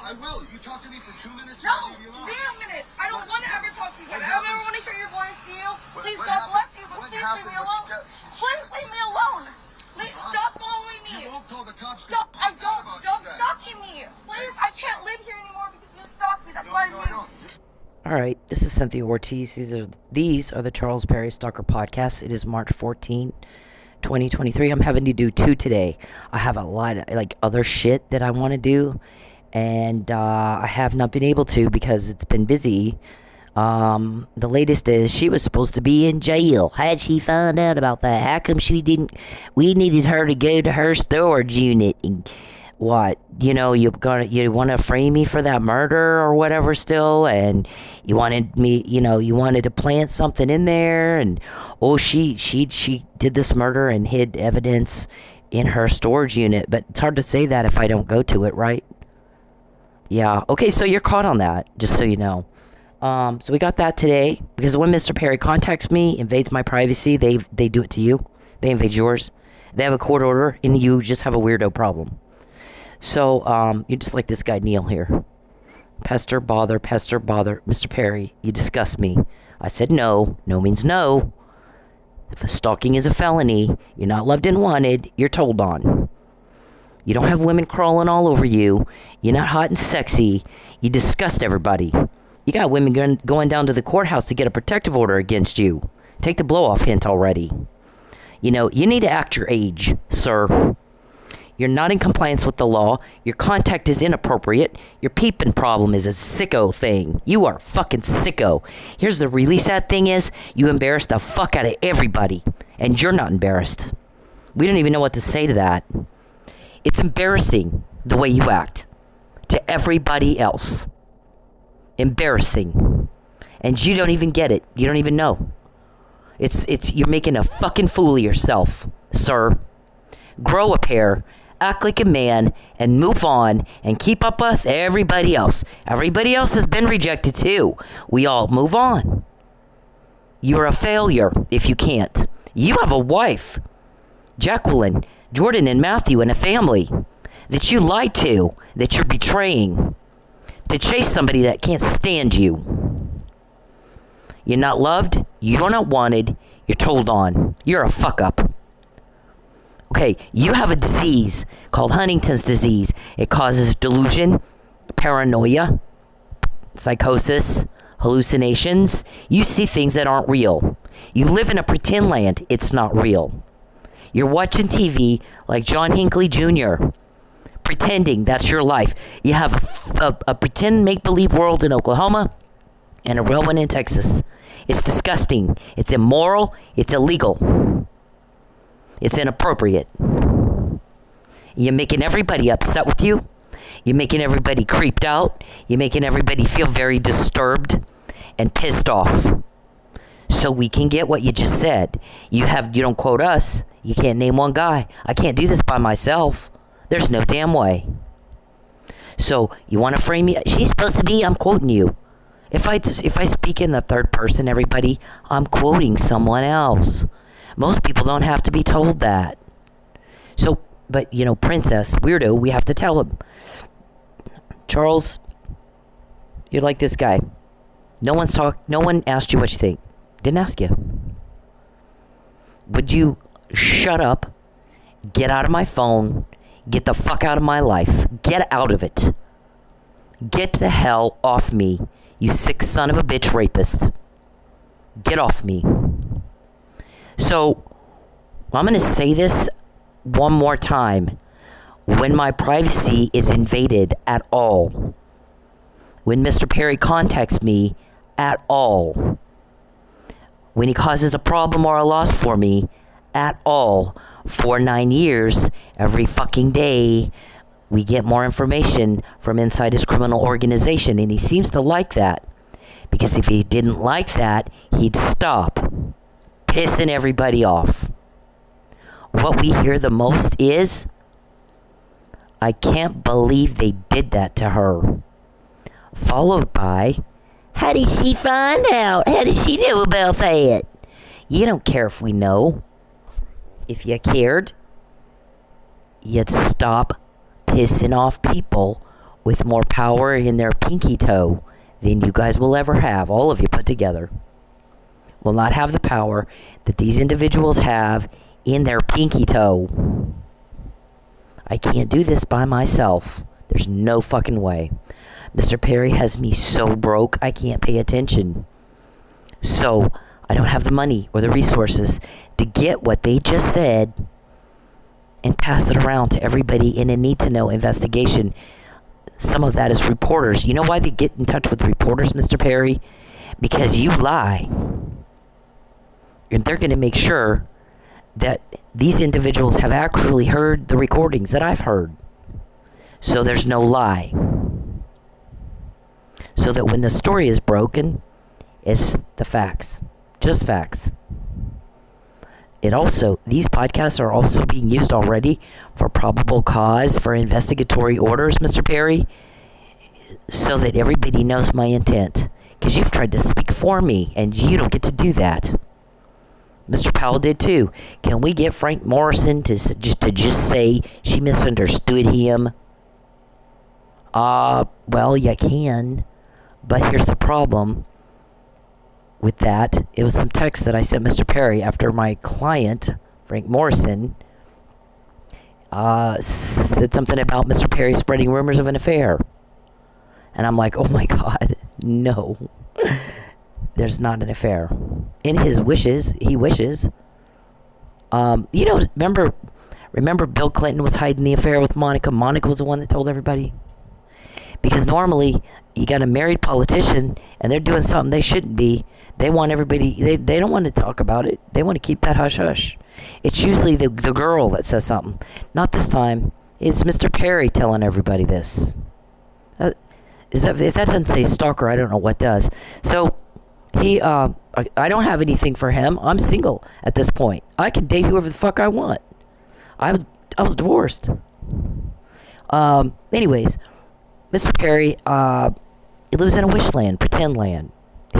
I will. You talk to me for 2 minutes. No, 0 minutes. I don't want to ever talk to you again. I don't ever want to hear your voice to you. Please, God bless you, but please leave me alone. Please leave me alone. Please stop following me. You won't call the cops. Stop. I don't. Stop stalking me. Please, I can't live here anymore because you stalked me. That's why I moved. All right, this is Cynthia Ortiz. These are the Charles Perry Stalker Podcasts. It is March 14, 2023. I'm having to do 2 today. I have a lot of other shit that I want to do, and I have not been able to because it's been busy. The latest is she was supposed to be in jail. How'd she find out about that? How come she didn't? We needed her to go to her storage unit. And what? You want to frame me for that murder or whatever still, and you wanted me, you wanted to plant something in there, and she did this murder and hid evidence in her storage unit, but it's hard to say that if I don't go to it, right? Yeah, okay, so you're caught on that, just so you know. So we got that today, because when Mr. Perry contacts me, invades my privacy, they do it to you. They invade yours. They have a court order, and you just have a weirdo problem. So, you're just like this guy Neil here. Pester, bother, Mr. Perry, you disgust me. I said no. No means no. If stalking is a felony, you're not loved and wanted, you're told on. You don't have women crawling all over you. You're not hot and sexy. You disgust everybody. You got women going down to the courthouse to get a protective order against you. Take the blow-off hint already. You need to act your age, sir. You're not in compliance with the law. Your contact is inappropriate. Your peeping problem is a sicko thing. You are fucking sicko. Here's the really sad thing is, you embarrass the fuck out of everybody. And you're not embarrassed. We don't even know what to say to that. It's embarrassing the way you act to everybody else. Embarrassing. And you don't even get it. You don't even know. You're making a fucking fool of yourself, sir. Grow a pair. Act like a man and move on and keep up with everybody else. Everybody else has been rejected too. We all move on. You're a failure if you can't. You have a wife, Jacqueline, Jordan, and Matthew, and a family that you lied to, that you're betraying to chase somebody that can't stand you. You're not loved. You're not wanted. You're told on. You're a fuck up. Okay, you have a disease called Huntington's disease. It causes delusion, paranoia, psychosis, hallucinations. You see things that aren't real. You live in a pretend land. It's not real. You're watching TV like John Hinckley Jr., pretending that's your life. You have a pretend make-believe world in Oklahoma and a real one in Texas. It's disgusting. It's immoral. It's illegal. It's inappropriate. You're making everybody upset with you. You're making everybody creeped out. You're making everybody feel very disturbed and pissed off. So we can get what you just said. You don't quote us. You can't name one guy. I can't do this by myself. There's no damn way. So you want to frame me? She's supposed to be. I'm quoting you. If I speak in the third person, everybody, I'm quoting someone else. Most people don't have to be told that. So, but, princess, weirdo, we have to tell him. Charles, you're like this guy. No one asked you what you think. Didn't ask you. Would you shut up, get out of my phone, get the fuck out of my life, get out of it. Get the hell off me, you sick son of a bitch rapist. Get off me. So, I'm going to say this one more time. When my privacy is invaded at all, when Mr. Perry contacts me at all, when he causes a problem or a loss for me at all, for 9 years, every fucking day, we get more information from inside his criminal organization, and he seems to like that. Because if he didn't like that, he'd stop pissing everybody off. What we hear the most is, I can't believe they did that to her. Followed by, how did she find out? How did she know about that? You don't care if we know. If you cared, you'd stop pissing off people with more power in their pinky toe than you guys will ever have, all of you put together, will not have the power that these individuals have in their pinky toe. I can't do this by myself. There's no fucking way. Mr. Perry has me so broke I can't pay attention. So I don't have the money or the resources to get what they just said and pass it around to everybody in a need-to-know investigation. Some of that is reporters. You know why they get in touch with reporters, Mr. Perry? Because you lie. And they're going to make sure that these individuals have actually heard the recordings that I've heard. So there's no lie. So that when the story is broken, it's the facts. Just facts. These podcasts are also being used already for probable cause, for investigatory orders, Mr. Perry, so that everybody knows my intent. Because you've tried to speak for me, and you don't get to do that. Mr. Powell did too. Can we get Frank Morrison to just say she misunderstood him? Well, you can. But here's the problem with that. It was some text that I sent Mr. Perry after my client, Frank Morrison, said something about Mr. Perry spreading rumors of an affair. And I'm like, oh my God, no. There's not an affair. In his wishes, he wishes. Remember Bill Clinton was hiding the affair with Monica? Monica was the one that told everybody. Because normally, you got a married politician, and they're doing something they shouldn't be. They want everybody, they don't want to talk about it. They want to keep that hush-hush. It's usually the girl that says something. Not this time. It's Mr. Perry telling everybody this. If that doesn't say stalker, I don't know what does. So, I don't have anything for him. I'm single at this point. I can date whoever the fuck I want. I was divorced. Anyways, Mr. Perry, he lives in a wish land, pretend land.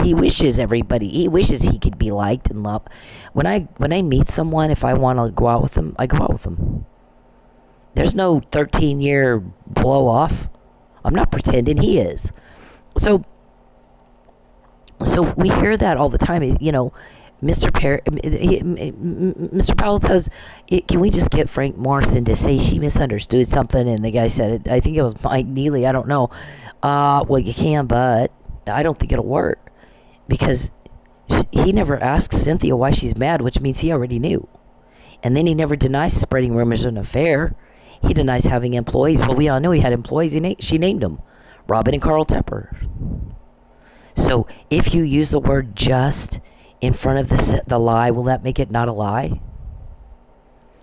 He wishes he could be liked and loved. When I meet someone, if I want to go out with them, I go out with them. There's no 13-year blow off. I'm not pretending, he is. So we hear that all the time. Mr. Powell says, can we just get Frank Morrison to say she misunderstood something? And the guy said it. I think it was Mike Neely. I don't know. Well, you can, but I don't think it'll work. Because he never asked Cynthia why she's mad, which means he already knew. And then he never denies spreading rumors of an affair. He denies having employees. Well, we all know he had employees. She named them. Robin and Carl Tepper. So if you use the word just in front of the lie, will that make it not a lie?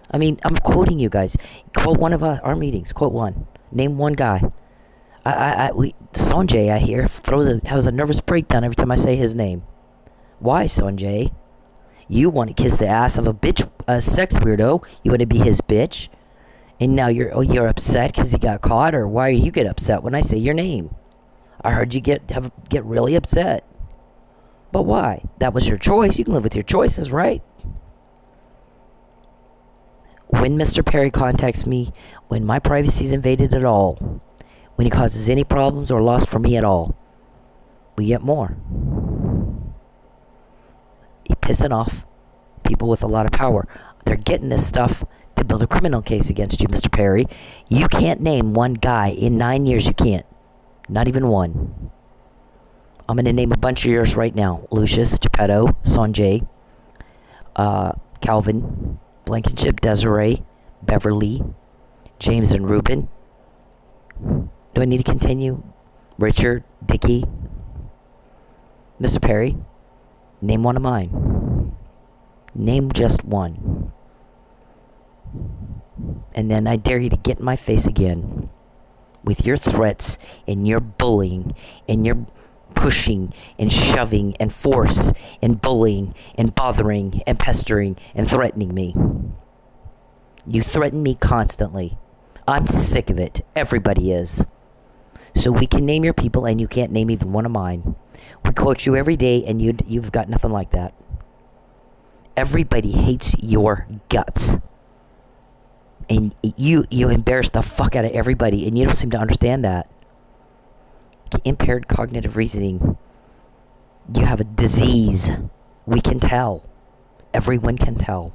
I mean, I'm quoting you guys. Quote one of our meetings. Quote one. Name one guy. Sanjay, I hear, has a nervous breakdown every time I say his name. Why, Sanjay? You want to kiss the ass of a sex weirdo. You want to be his bitch. And now you're upset because he got caught? Or why do you get upset when I say your name? I heard you get really upset. But why? That was your choice. You can live with your choices, right? When Mr. Perry contacts me, when my privacy is invaded at all, when he causes any problems or loss for me at all, we get more. You're pissing off people with a lot of power. They're getting this stuff to build a criminal case against you, Mr. Perry. You can't name one guy in 9 years. You can't. Not even one. I'm going to name a bunch of yours right now. Lucius, Geppetto, Sanjay, Calvin, Blankenship, Desiree, Beverly, James and Ruben. Do I need to continue? Richard, Dickie, Mr. Perry, name one of mine. Name just one. And then I dare you to get in my face again with your threats and your bullying and your pushing and shoving and force and bullying and bothering and pestering and threatening me. You threaten me constantly. I'm sick of it. Everybody is. So we can name your people and you can't name even one of mine. We quote you every day and you've got nothing like that. Everybody hates your guts. And you embarrass the fuck out of everybody and you don't seem to understand that. impaired cognitive reasoning. You have a disease. We can tell. Everyone can tell.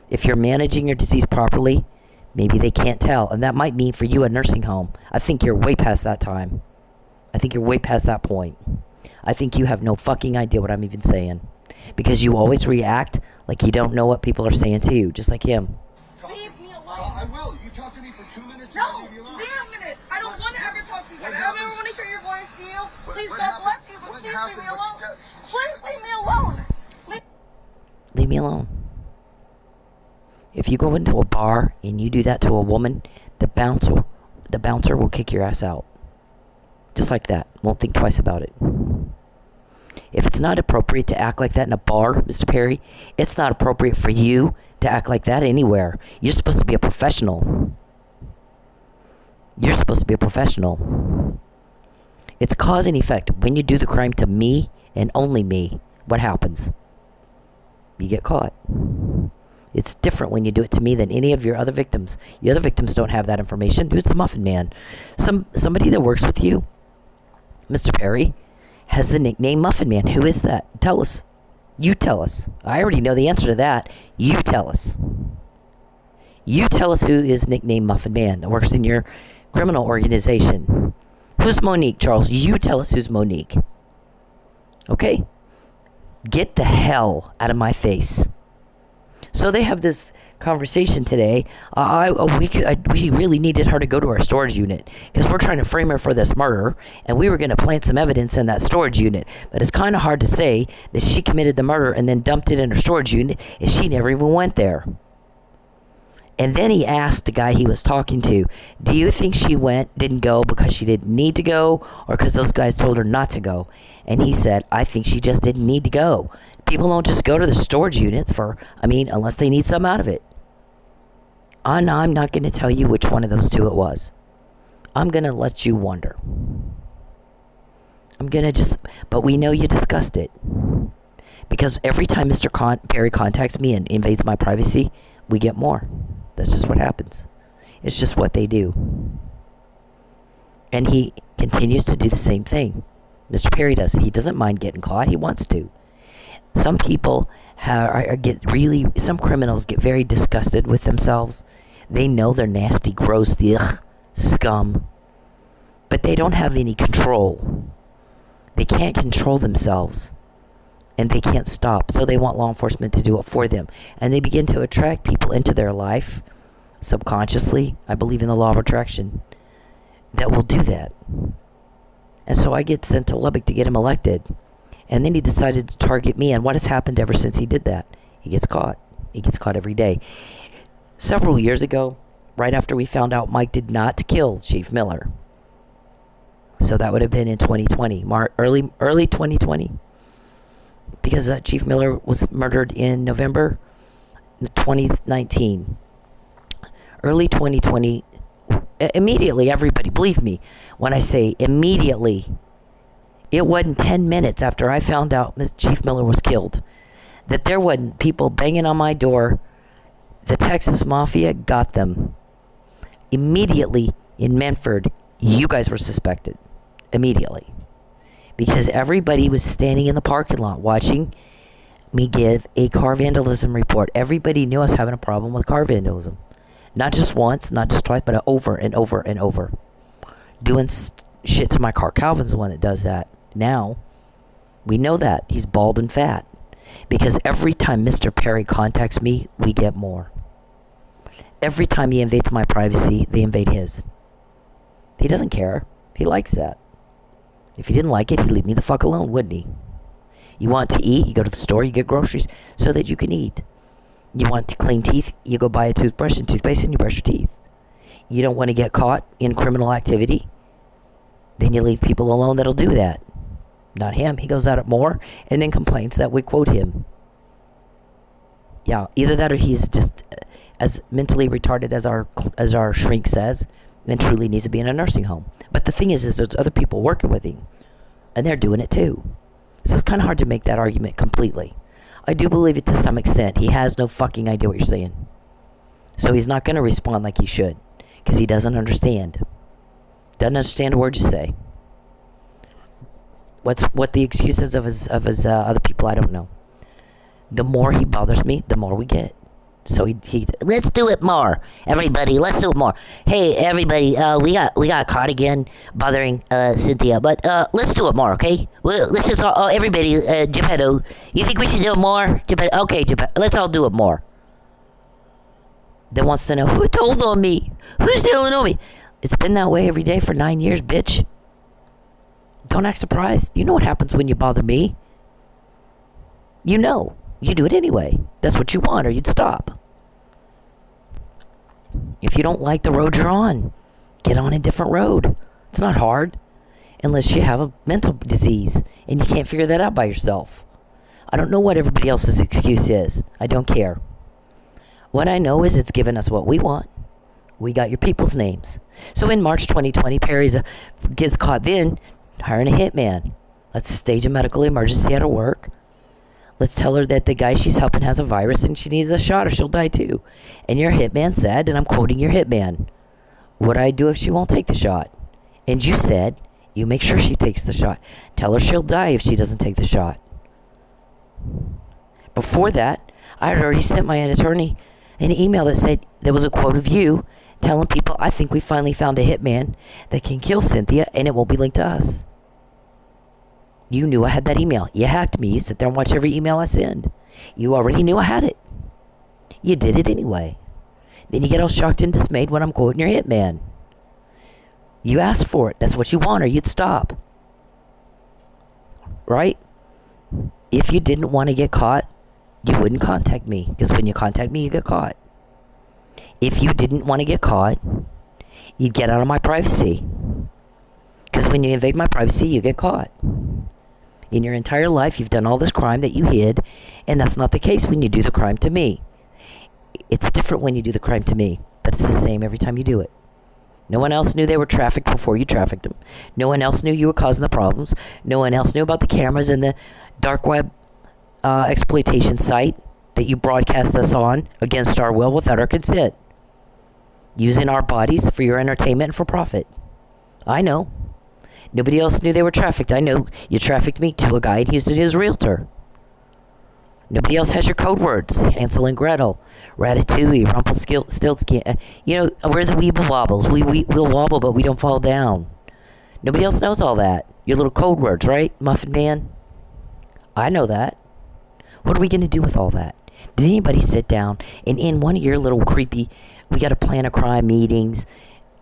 If you're managing your disease properly, maybe they can't tell. And that might mean for you a nursing home. I think you're way past that time. I think you're way past that point. I think you have no fucking idea what I'm even saying. Because you always react like you don't know what people are saying to you, just like him. Leave me alone. I will. You talk to me for 2 minutes and No, I'll leave you alone. 0 minutes. I don't want to ever talk to you again. I don't ever want to hear your voice to you. Please, what God happened? bless you, but What please leave happened? me What alone. she got- Please leave me alone. Leave me alone. If you go into a bar and you do that to a woman, the bouncer will kick your ass out. Just like that. Won't think twice about it. If it's not appropriate to act like that in a bar, Mr. Perry, it's not appropriate for you to act like that anywhere. You're supposed to be a professional. You're supposed to be a professional. It's cause and effect. When you do the crime to me and only me, what happens? You get caught. It's different when you do it to me than any of your other victims. Your other victims don't have that information. Who's the Muffin Man? Somebody that works with you, Mr. Perry, has the nickname Muffin Man. Who is that? Tell us. You tell us. I already know the answer to that. You tell us. You tell us who is nicknamed Muffin Man that works in your criminal organization. Who's Monique, Charles? You tell us who's Monique. Okay? Get the hell out of my face. So they have this conversation today. We really needed her to go to our storage unit because we're trying to frame her for this murder, and we were going to plant some evidence in that storage unit. But it's kind of hard to say that she committed the murder and then dumped it in her storage unit, and she never even went there. And then he asked the guy he was talking to, do you think she didn't go because she didn't need to go or because those guys told her not to go? And he said, I think she just didn't need to go. People don't just go to the storage units unless they need something out of it. I'm not going to tell you which one of those two it was. I'm going to let you wonder. But we know you discussed it. Because every time Mr. Perry contacts me and invades my privacy, we get more. That's just what happens. It's just what they do. And he continues to do the same thing. Mr. Perry does. He doesn't mind getting caught. He wants to. Some people some criminals get very disgusted with themselves. They know they're nasty, gross, scum. But they don't have any control. They can't control themselves. And they can't stop. So they want law enforcement to do it for them. And they begin to attract people into their life. Subconsciously, I believe in the law of attraction, that will do that. And so I get sent to Lubbock to get him elected. And then he decided to target me. And what has happened ever since he did that? He gets caught. He gets caught every day. Several years ago, right after we found out Mike did not kill Chief Miller. So that would have been in 2020, early 2020. Because Chief Miller was murdered in November 2019. Early 2020, immediately, everybody, believe me, when I say immediately, it wasn't 10 minutes after I found out Chief Miller was killed, that there wasn't people banging on my door. The Texas Mafia got them. Immediately in Medford, you guys were suspected. Immediately. Because everybody was standing in the parking lot watching me give a car vandalism report. Everybody knew I was having a problem with car vandalism. Not just once, not just twice, but over and over and over. Doing shit to my car. Calvin's the one that does that. Now, we know that. He's bald and fat. Because every time Mr. Perry contacts me, we get more. Every time he invades my privacy, they invade his. He doesn't care. He likes that. If he didn't like it, he'd leave me the fuck alone, wouldn't he? You want to eat, you go to the store, you get groceries so that you can eat. You want to clean teeth, you go buy a toothbrush and toothpaste and you brush your teeth. You don't want to get caught in criminal activity, then you leave people alone that'll do that. Not him. He goes out at more and then complains that we quote him. Yeah, either that or he's just as mentally retarded as our shrink says, and truly needs to be in a nursing home. But the thing is there's other people working with him, and they're doing it too. So it's kind of hard to make that argument completely. I do believe it to some extent. He has no fucking idea what you're saying. So he's not going to respond like he should, because he doesn't understand. Doesn't understand a word you say. What the excuse is of his other people, I don't know. The more he bothers me, the more we get. So he let's do it more, everybody. Let's do it more. Hey, everybody, we got caught again bothering Cynthia, but let's do it more, okay? Let's just everybody, Geppetto. You think we should do it more, Geppetto? Okay, Geppetto, let's all do it more. Then wants to know who told on me, who's telling on me. It's been that way every day for 9 years, bitch. Don't act surprised. You know what happens when you bother me. You know. You do it anyway. That's what you want, or you'd stop. If you don't like the road you're on, get on a different road. It's not hard. Unless you have a mental disease and you can't figure that out by yourself. I don't know what everybody else's excuse is. I don't care. What I know is it's given us what we want. We got your people's names. So in March 2020, Perry gets caught then hiring a hitman. Let's stage a medical emergency at her work. Let's tell her that the guy she's helping has a virus and she needs a shot or she'll die too. And your hitman said, and I'm quoting your hitman, what do I do if she won't take the shot? And you said, you make sure she takes the shot. Tell her she'll die if she doesn't take the shot. Before that, I had already sent my attorney an email that said there was a quote of you telling people, I think we finally found a hitman that can kill Cynthia and it won't be linked to us. You knew I had that email. You hacked me. You sit there and watch every email I send. You already knew I had it. You did it anyway. Then you get all shocked and dismayed when I'm quoting your hitman. You asked for it. That's what you want, or you'd stop. Right? If you didn't want to get caught, you wouldn't contact me. Because when you contact me, you get caught. If you didn't want to get caught, you'd get out of my privacy. Because when you invade my privacy, you get caught. In your entire life, you've done all this crime that you hid, and that's not the case when you do the crime to me. It's different when you do the crime to me, but it's the same every time you do it. No one else knew they were trafficked before you trafficked them. No one else knew you were causing the problems. No one else knew about the cameras and the dark web exploitation site that you broadcast us on against our will without our consent. Using our bodies for your entertainment and for profit. I know. Nobody else knew they were trafficked. I know you trafficked me to a guy in Houston who's a realtor. Nobody else has your code words. Hansel and Gretel, Ratatouille, Rumpelstiltskin. We're the Weeble Wobbles. We'll wobble, but we don't fall down. Nobody else knows all that. Your little code words, right, Muffin Man? I know that. What are we going to do with all that? Did anybody sit down and in one of your little creepy, we got to plan a crime meetings,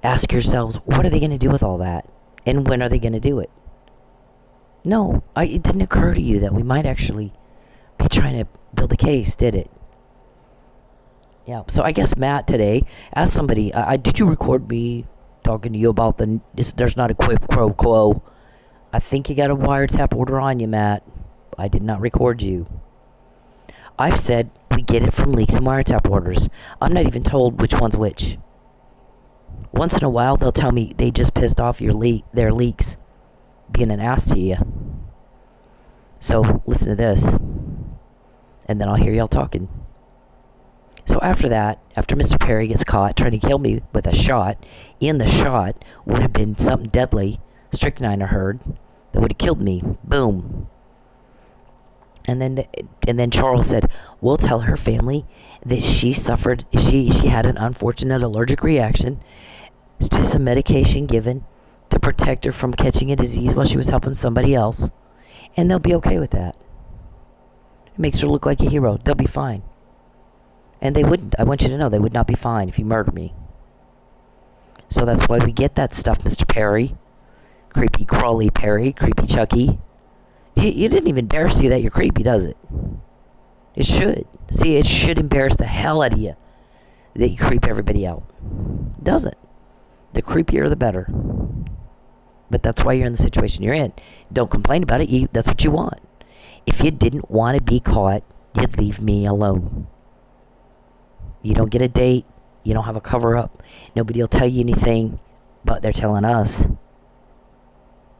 ask yourselves, what are they going to do with all that? And when are they going to do it? No, it didn't occur to you that we might actually be trying to build a case, did it? Yeah, so I guess Matt today asked somebody, did you record me talking to you about there's not a quid pro quo? I think you got a wiretap order on you, Matt. I did not record you. I've said we get it from leaks and wiretap orders. I'm not even told which one's which. Once in a while, they'll tell me they just pissed off their leaks being an ass to you. So, listen to this. And then I'll hear y'all talking. So after that, after Mr. Perry gets caught trying to kill me with a shot, in the shot would have been something deadly, strychnine I heard, that would have killed me. Boom. And then Charles said, we'll tell her family that she had an unfortunate allergic reaction to some medication given to protect her from catching a disease while she was helping somebody else. And they'll be okay with that. It makes her look like a hero. They'll be fine. And they wouldn't. I want you to know they would not be fine if you murder me. So that's why we get that stuff, Mr. Perry. Creepy crawly Perry. Creepy Chucky. It didn't even embarrass you that you're creepy, does it? It should. See, it should embarrass the hell out of you that you creep everybody out. It doesn't. The creepier, the better. But that's why you're in the situation you're in. Don't complain about it. That's what you want. If you didn't want to be caught, you'd leave me alone. You don't get a date. You don't have a cover-up. Nobody will tell you anything, but they're telling us.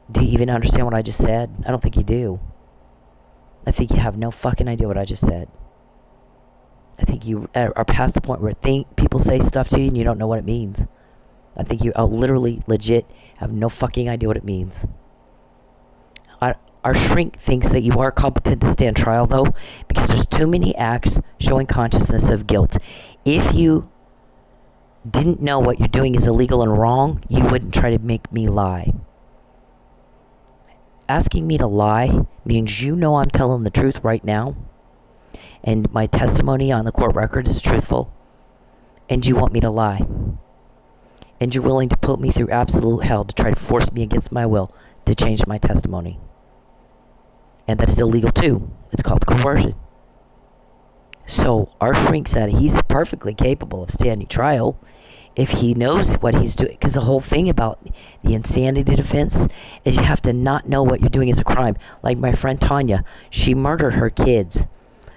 Do you even understand what I just said? I don't think you do. I think you have no fucking idea what I just said. I think you are past the point where people say stuff to you and you don't know what it means. I think you literally, legit, have no fucking idea what it means. Our shrink thinks that you are competent to stand trial, though, because there's too many acts showing consciousness of guilt. If you didn't know what you're doing is illegal and wrong, you wouldn't try to make me lie. Asking me to lie means you know I'm telling the truth right now, and my testimony on the court record is truthful, and you want me to lie. And you're willing to put me through absolute hell to try to force me against my will to change my testimony. And that is illegal too. It's called coercion. So our shrink said he's perfectly capable of standing trial if he knows what he's doing. Because the whole thing about the insanity defense is you have to not know what you're doing is a crime. Like my friend Tanya, she murdered her kids.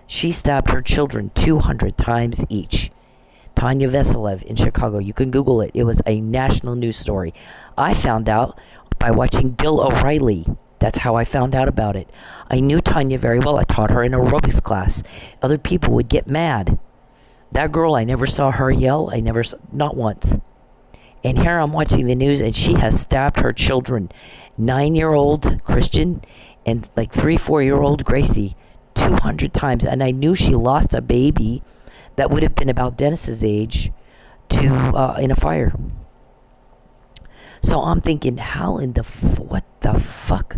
She stabbed her children 200 times each. Tanya Veselev in Chicago. You can Google it. It was a national news story. I found out by watching Bill O'Reilly. That's how I found out about it. I knew Tanya very well. I taught her in aerobics class. Other people would get mad. That girl, I never saw her yell. Not once. And here I'm watching the news, and she has stabbed her children. 9-year-old Christian and like 3-4-year-old Gracie 200 times. And I knew she lost a baby that would have been about Dennis's age to in a fire. So I'm thinking, what the fuck?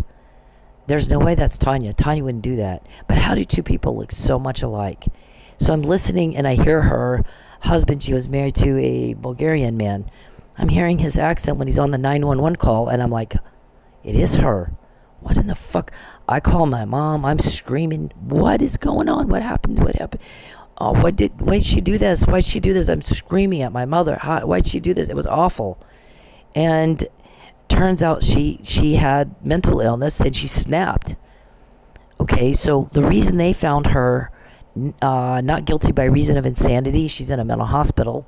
There's no way that's Tanya. Tanya wouldn't do that. But how do two people look so much alike? So I'm listening, and I hear her husband. She was married to a Bulgarian man. I'm hearing his accent when he's on the 911 call, and I'm like, it is her. What in the fuck? I call my mom. I'm screaming. What is going on? What happened? What happened? Oh, why'd she do this? Why'd she do this? I'm screaming at my mother. Why'd she do this? It was awful. And turns out she had mental illness and she snapped. Okay, so the reason they found her not guilty by reason of insanity, she's in a mental hospital,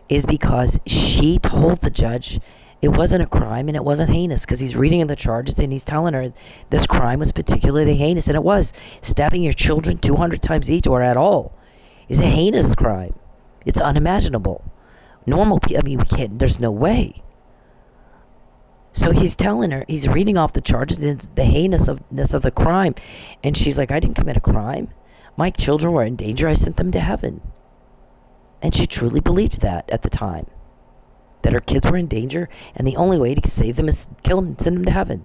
is because she told the judge it wasn't a crime and it wasn't heinous, because he's reading the charges and he's telling her this crime was particularly heinous, and it was. Stabbing your children 200 times each or at all is a heinous crime. It's unimaginable. Normal people, we can't, there's no way. So he's telling her, he's reading off the charges and the heinousness of the crime. And she's like, I didn't commit a crime. My children were in danger. I sent them to heaven. And she truly believed that at the time. That her kids were in danger, and the only way to save them is kill them and send them to heaven.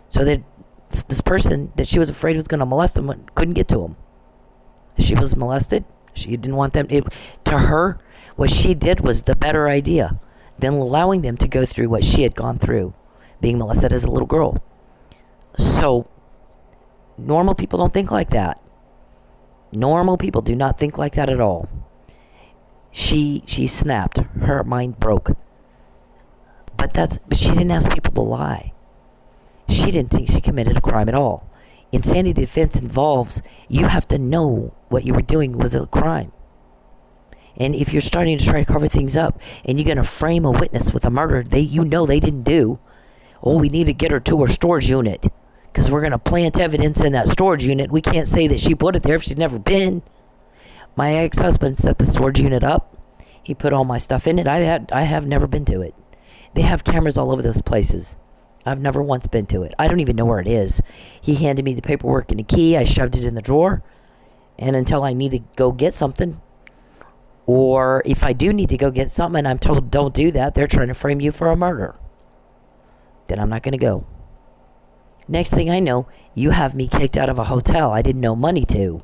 So that this person that she was afraid was going to molest them couldn't get to them. She was molested. She didn't want them. To her, what she did was the better idea than allowing them to go through what she had gone through, being molested as a little girl. So, normal people don't think like that. Normal people do not think like that at all. She snapped. Her mind broke. But she didn't ask people to lie. She didn't think she committed a crime at all. Insanity defense involves you have to know what you were doing was a crime. And if you're starting to try to cover things up and you're going to frame a witness with a murder they didn't do, we need to get her to her storage unit because we're going to plant evidence in that storage unit. We can't say that she put it there if she's never been. My ex-husband set the storage unit up. He put all my stuff in it. I have never been to it. They have cameras all over those places. I've never once been to it. I don't even know where it is. He handed me the paperwork and the key. I shoved it in the drawer. And until I need to go get something, or if I do need to go get something and I'm told don't do that, they're trying to frame you for a murder, then I'm not going to go. Next thing I know, you have me kicked out of a hotel I didn't know money to.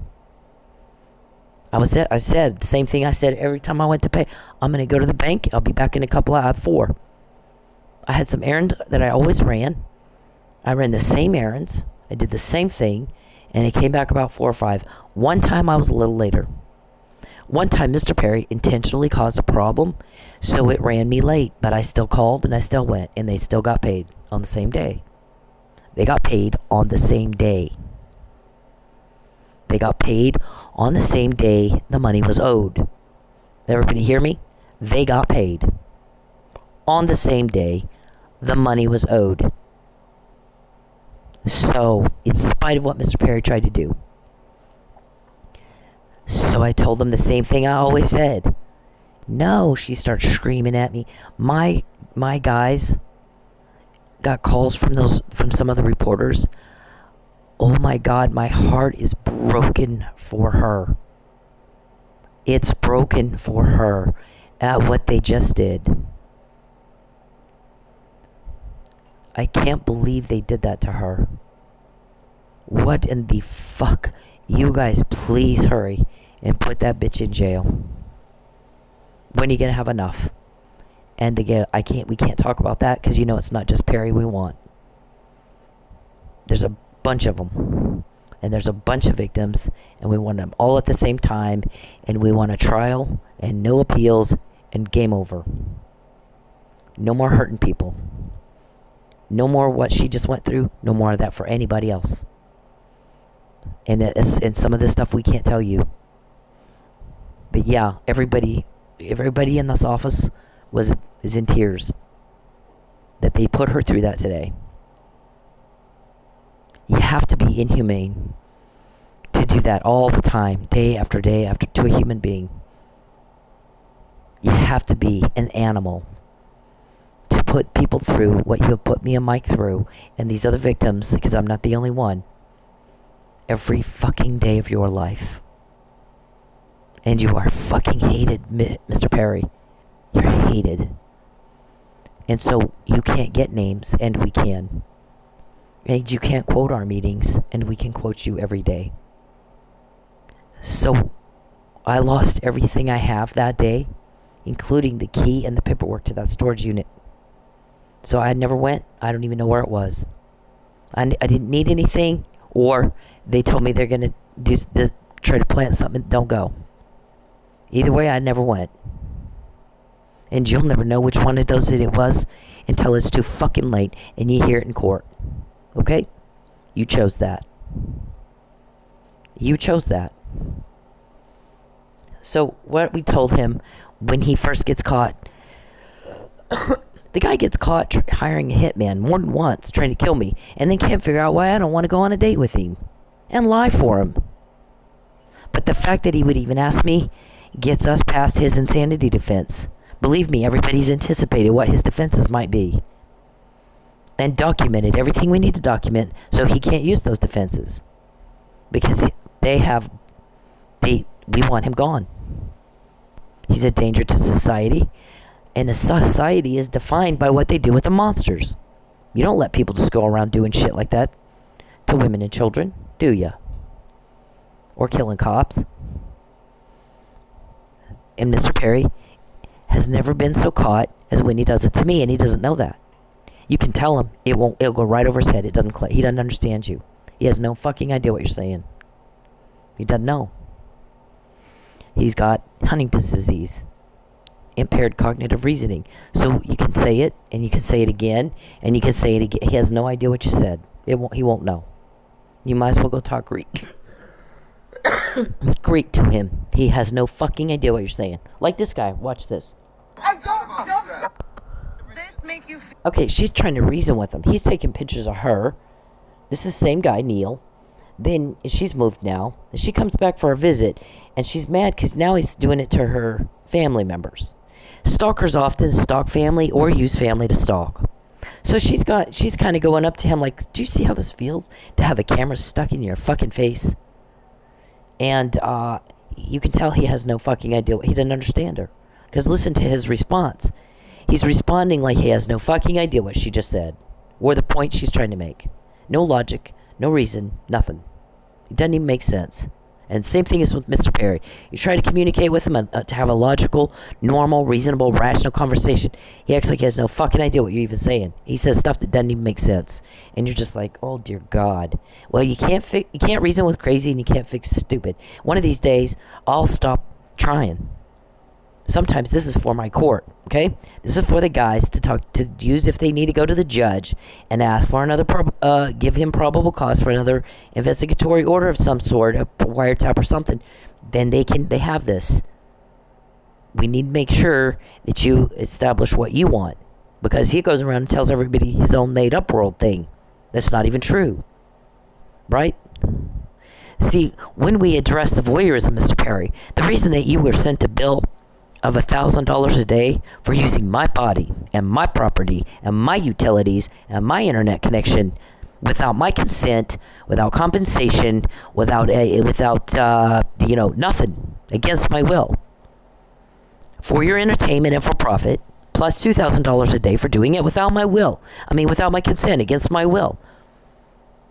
I said the same thing I said every time I went to pay. I'm going to go to the bank. I'll be back in a couple of 4. I had some errands that I always ran. I ran the same errands. I did the same thing. And it came back about 4 or 5. One time I was a little later. One time Mr. Perry intentionally caused a problem, so it ran me late. But I still called and I still went. And they still got paid on the same day. They got paid on the same day. They got paid on the same day the money was owed. Everybody hear me? They got paid on the same day the money was owed. So, in spite of what Mr. Perry tried to do. So I told them the same thing I always said. No, she starts screaming at me. My guys, got calls from some of the reporters. Oh my God, my heart is broken for her. It's broken for her at what they just did. I can't believe they did that to her. What in the fuck? You guys, please hurry and put that bitch in jail. When are you gonna have enough? And we can't talk about that because it's not just Perry we want. There's a bunch of them. And there's a bunch of victims, and we want them all at the same time, and we want a trial and no appeals and game over. No more hurting people. No more what she just went through. No more of that for anybody else. And some of this stuff we can't tell you. But yeah, everybody in this office is in tears that they put her through that today. You have to be inhumane to do that all the time, day after to a human being. You have to be an animal to put people through what you have put me and Mike through and these other victims, because I'm not the only one, every fucking day of your life. And you are fucking hated, Mr. Perry. You're hated. And so you can't get names, and we can. And you can't quote our meetings, and we can quote you every day. So I lost everything I have that day, including the key and the paperwork to that storage unit. So I never went. I don't even know where it was. I didn't need anything, or they told me they're going to try to plant something. Don't go. Either way, I never went. And you'll never know which one of those it was until it's too fucking late and you hear it in court. Okay? You chose that. You chose that. So what we told him when he first gets caught, the guy gets caught hiring a hitman more than once, trying to kill me, and then can't figure out why I don't want to go on a date with him and lie for him. But the fact that he would even ask me gets us past his insanity defense. Believe me, everybody's anticipated what his defenses might be and documented everything we need to document, so he can't use those defenses because we want him gone. He's a danger to society, and a society is defined by what they do with the monsters. You don't let people just go around doing shit like that to women and children, do ya? Or killing cops. And Mr. Perry has never been so caught as when he does it to me, and he doesn't know that. You can tell him, it'll go right over his head. He doesn't understand you. He has no fucking idea what you're saying. He doesn't know. He's got Huntington's disease, impaired cognitive reasoning. So you can say it, and you can say it again, and you can say it again. He has no idea what you said. He won't know. You might as well go talk Greek. Greek to him. He has no fucking idea what you're saying. Like this guy. Watch this. I don't. This make you feel. Okay, she's trying to reason with him. He's taking pictures of her. This is the same guy, Neil. Then she's moved now. She comes back for a visit, and she's mad because now he's doing it to her family members. Stalkers often stalk family or use family to stalk. So she's kind of going up to him like, do you see how this feels to have a camera stuck in your fucking face? And you can tell he has no fucking idea. He doesn't understand her. Because listen to his response. He's responding like he has no fucking idea what she just said, or the point she's trying to make. No logic, no reason, nothing. It doesn't even make sense. And same thing is with Mr. Perry. You try to communicate with him to have a logical, normal, reasonable, rational conversation. He acts like he has no fucking idea what you're even saying. He says stuff that doesn't even make sense. And you're just like, oh dear God. Well, you can't reason with crazy, and you can't fix stupid. One of these days, I'll stop trying. Sometimes this is for my court, okay? This is for the guys to use if they need to go to the judge and ask for another, give him probable cause for another investigatory order of some sort, a wiretap or something. Then they have this. We need to make sure that you establish what you want, because he goes around and tells everybody his own made-up world thing. That's not even true, right? See, when we address the voyeurism, Mr. Perry, the reason that you were sent to Bill of $1,000 a day for using my body and my property and my utilities and my internet connection without my consent, without compensation, without nothing, against my will, for your entertainment and for profit, plus $2,000 a day for doing it without my will. Without my consent, against my will.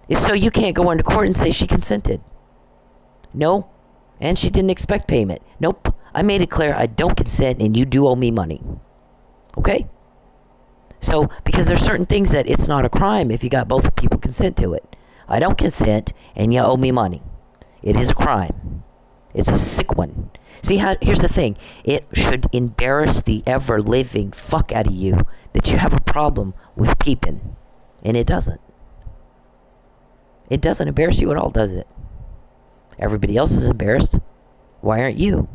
Is so you can't go into court and say she consented. No, and she didn't expect payment. Nope, I made it clear I don't consent and you do owe me money. Okay? So, because there's certain things that it's not a crime if you got both people consent to it. I don't consent and you owe me money. It is a crime. It's a sick one. See, here's the thing. It should embarrass the ever-living fuck out of you that you have a problem with peeping. And it doesn't. It doesn't embarrass you at all, does it? Everybody else is embarrassed. Why aren't you?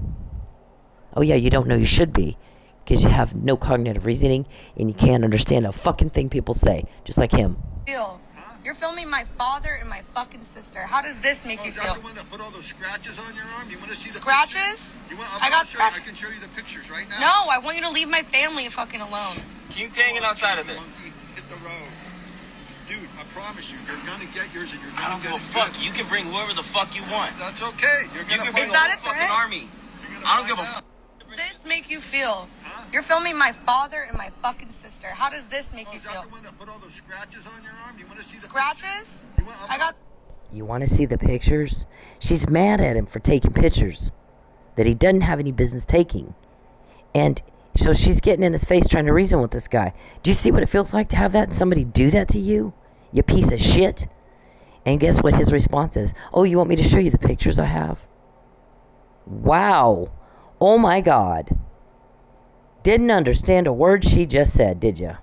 Oh yeah, you don't know you should be. Because you have no cognitive reasoning and you can't understand a fucking thing people say. Just like him. You're filming my father and my fucking sister. How does this make you feel? Is that the one that put all those scratches on your arm? You want to see the scratches? I got scratches. I can show you the pictures right now. No, I want you to leave my family fucking alone. Keep hanging outside of there. Hit the road. Dude, I promise you, you're gonna get yours and you're gonna I don't get give a it fuck. good. You can bring whoever the fuck you want. That's okay. You're You gonna can bring Is the that whole a fucking threat? army. I don't give a fuck. This make you feel? You're filming my father and my fucking sister. How does this make you Is that feel? the one that put all those scratches on your arm? You want to see the Scratches? pictures? I got. You want to see the pictures? She's mad at him for taking pictures that he doesn't have any business taking. And so she's getting in his face trying to reason with this guy. Do you see what it feels like to have that and somebody do that to you? You piece of shit. And guess what his response is? Oh, you want me to show you the pictures I have? Wow. Oh my God. Didn't understand a word she just said, did you?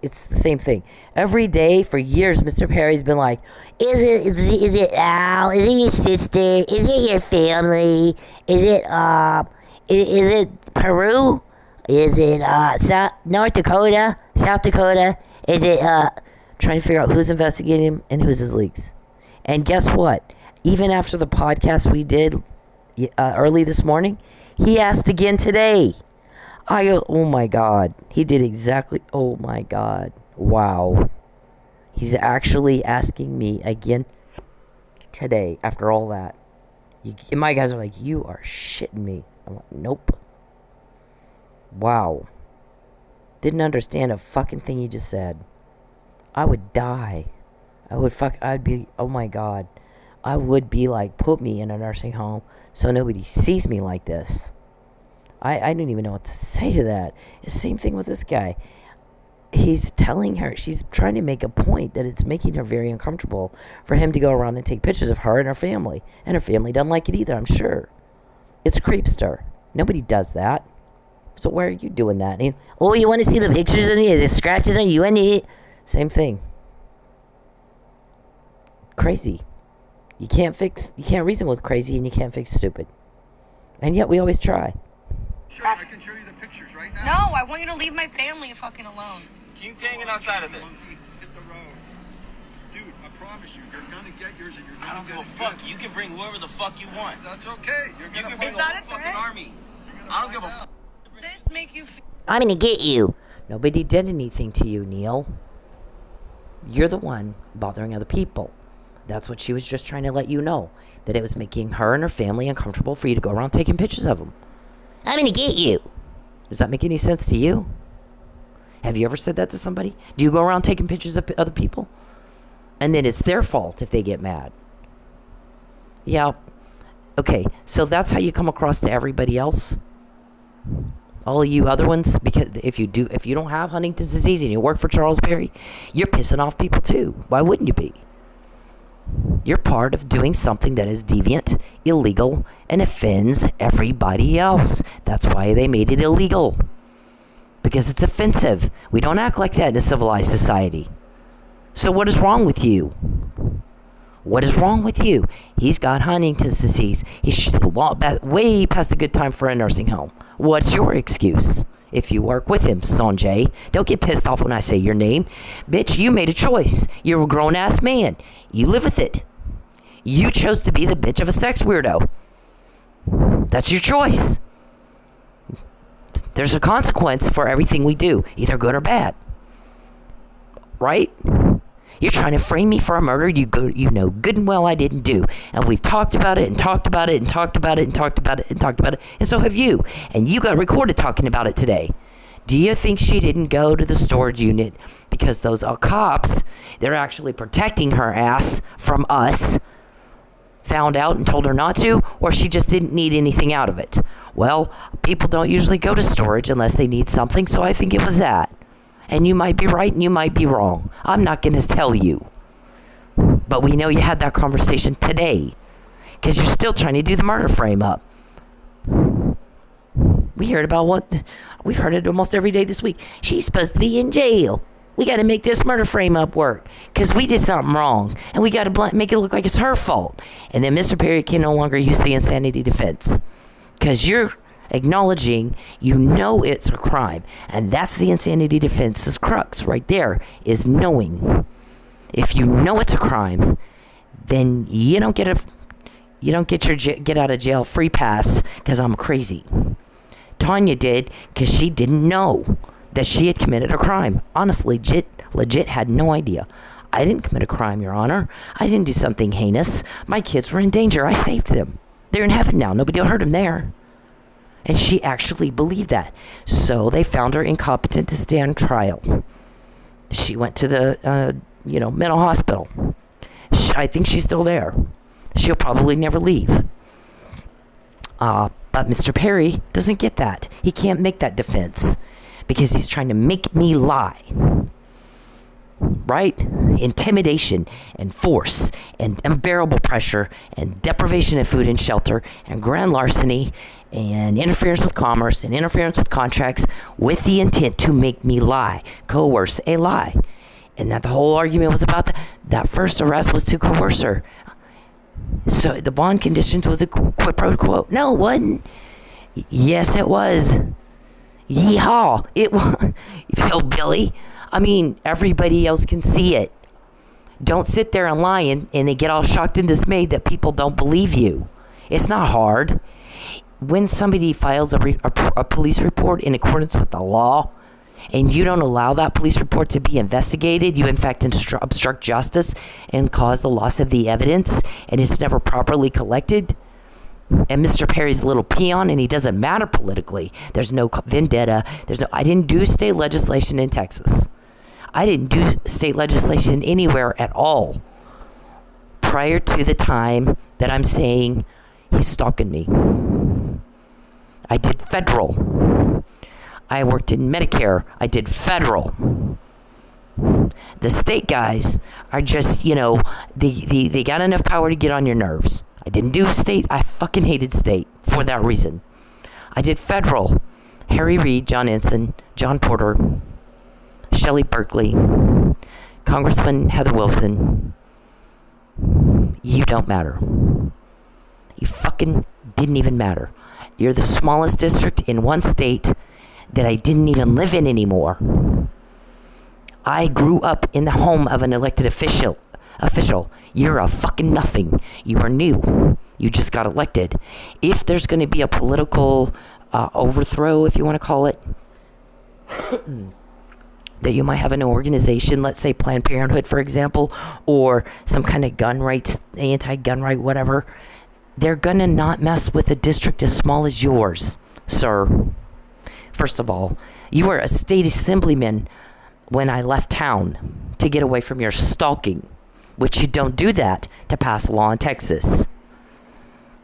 It's the same thing. Every day for years, Mr. Perry's been like, is it Al? Is it your sister? Is it your family? Is it Peru? Is it North Dakota? South Dakota? Is it trying to figure out who's investigating him and who's his leaks? And guess what? Even after the podcast we did early this morning, he asked again today. I go, oh my God. He did exactly, oh my God. Wow. He's actually asking me again today after all that. My guys are like, you are shitting me. I'm like, nope. Wow. Didn't understand a fucking thing he just said. I would die. I'd be, oh my God. I would be like, put me in a nursing home so nobody sees me like this. I don't even know what to say to that. The same thing with this guy. He's telling her, she's trying to make a point that it's making her very uncomfortable for him to go around and take pictures of her and her family. And her family doesn't like it either, I'm sure. It's creepster. Nobody does that. So why are you doing that? And oh, you want to see the pictures of you, the scratches on you and it? Same thing. Crazy. You can't reason with crazy and you can't fix stupid. And yet we always try. Sure, I can show you the pictures right now. No, I want you to leave my family fucking alone. Keep hanging outside of there. Hit the road. Dude, I promise you, you're gonna get yours and you're I gonna don't give get a it fuck. good. You can bring whoever the fuck you want. That's okay. You're You gonna can find bring Is the that whole a fucking threat? army. I don't give a fuck. This make you feel? I'm gonna get you. Nobody did anything to you, Neil. You're the one bothering other people. That's what she was just trying to let you know. That it was making her and her family uncomfortable for you to go around taking pictures of them. I'm gonna get you. Does that make any sense to you? Have you ever said that to somebody? Do you go around taking pictures of other people? And then it's their fault if they get mad. Yeah. Okay, so that's how you come across to everybody else? All you other ones? Because if you don't have Huntington's disease and you work for Charles Perry, you're pissing off people too. Why wouldn't you be? You're part of doing something that is deviant, illegal, and offends everybody else. That's why they made it illegal. Because it's offensive. We don't act like that in a civilized society. So what is wrong with you? What is wrong with you? He's got Huntington's disease. He's way past a good time for a nursing home. What's your excuse? If you work with him, Sanjay, don't get pissed off when I say your name. Bitch, you made a choice. You're a grown-ass man. You live with it. You chose to be the bitch of a sex weirdo. That's your choice. There's a consequence for everything we do, either good or bad. Right? You're trying to frame me for a murder you know good and well I didn't do. And we've talked about it and talked about it and talked about it and talked about it and talked about it. And so have you. And you got recorded talking about it today. Do you think she didn't go to the storage unit because those cops, they're actually protecting her ass from us, found out and told her not to, or she just didn't need anything out of it? Well, people don't usually go to storage unless they need something, so I think it was that. And you might be right and you might be wrong. I'm not going to tell you. But we know you had that conversation today because you're still trying to do the murder frame up. We've heard it almost every day this week. She's supposed to be in jail. We got to make this murder frame up work because we did something wrong and we got to make it look like it's her fault. And then Mr. Perry can no longer use the insanity defense because you're acknowledging you know it's a crime, and that's the insanity defense's crux right there, is knowing. If you know it's a crime, then you don't get your get out of jail free pass because I'm crazy. Tanya did because she didn't know that she had committed a crime. Honestly, legit had no idea. I didn't commit a crime, Your Honor. I didn't do something heinous. My kids were in danger. I saved them. They're in heaven now. Nobody will hurt them there. And she actually believed that. So they found her incompetent to stand trial. She went to the, mental hospital. I think she's still there. She'll probably never leave. But Mr. Perry doesn't get that. He can't make that defense because he's trying to make me lie. Right? Intimidation and force and unbearable pressure and deprivation of food and shelter and grand larceny and interference with commerce and interference with contracts with the intent to make me lie, coerce a lie. And that the whole argument was about that first arrest was to coerce her. So the bond conditions was a quid pro quo. No, it wasn't. Yes, it was. Yeehaw. It was. Hillbilly. I mean, everybody else can see it. Don't sit there and lie and they get all shocked and dismayed that people don't believe you. It's not hard. When somebody files a police report in accordance with the law, and you don't allow that police report to be investigated, you in fact obstruct justice and cause the loss of the evidence, and it's never properly collected. And Mr. Perry's a little peon, and he doesn't matter politically. There's no vendetta. I didn't do state legislation in Texas. I didn't do state legislation anywhere at all prior to the time that I'm saying he's stalking me. I did federal. I worked in Medicare. I did federal. The state guys are just, they got enough power to get on your nerves. I didn't do state. I fucking hated state for that reason. I did federal. Harry Reid, John Ensign, John Porter, Shelley Berkeley, Congressman Heather Wilson. You don't matter. You fucking didn't even matter. You're the smallest district in one state that I didn't even live in anymore. I grew up in the home of an elected official. You're a fucking nothing. You are new. You just got elected. If there's going to be a political overthrow, if you want to call it, that you might have an organization, let's say Planned Parenthood, for example, or some kind of gun rights, anti-gun right, whatever, they're going to not mess with a district as small as yours, sir. First of all, you were a state assemblyman when I left town to get away from your stalking, which you don't do that to pass a law in Texas.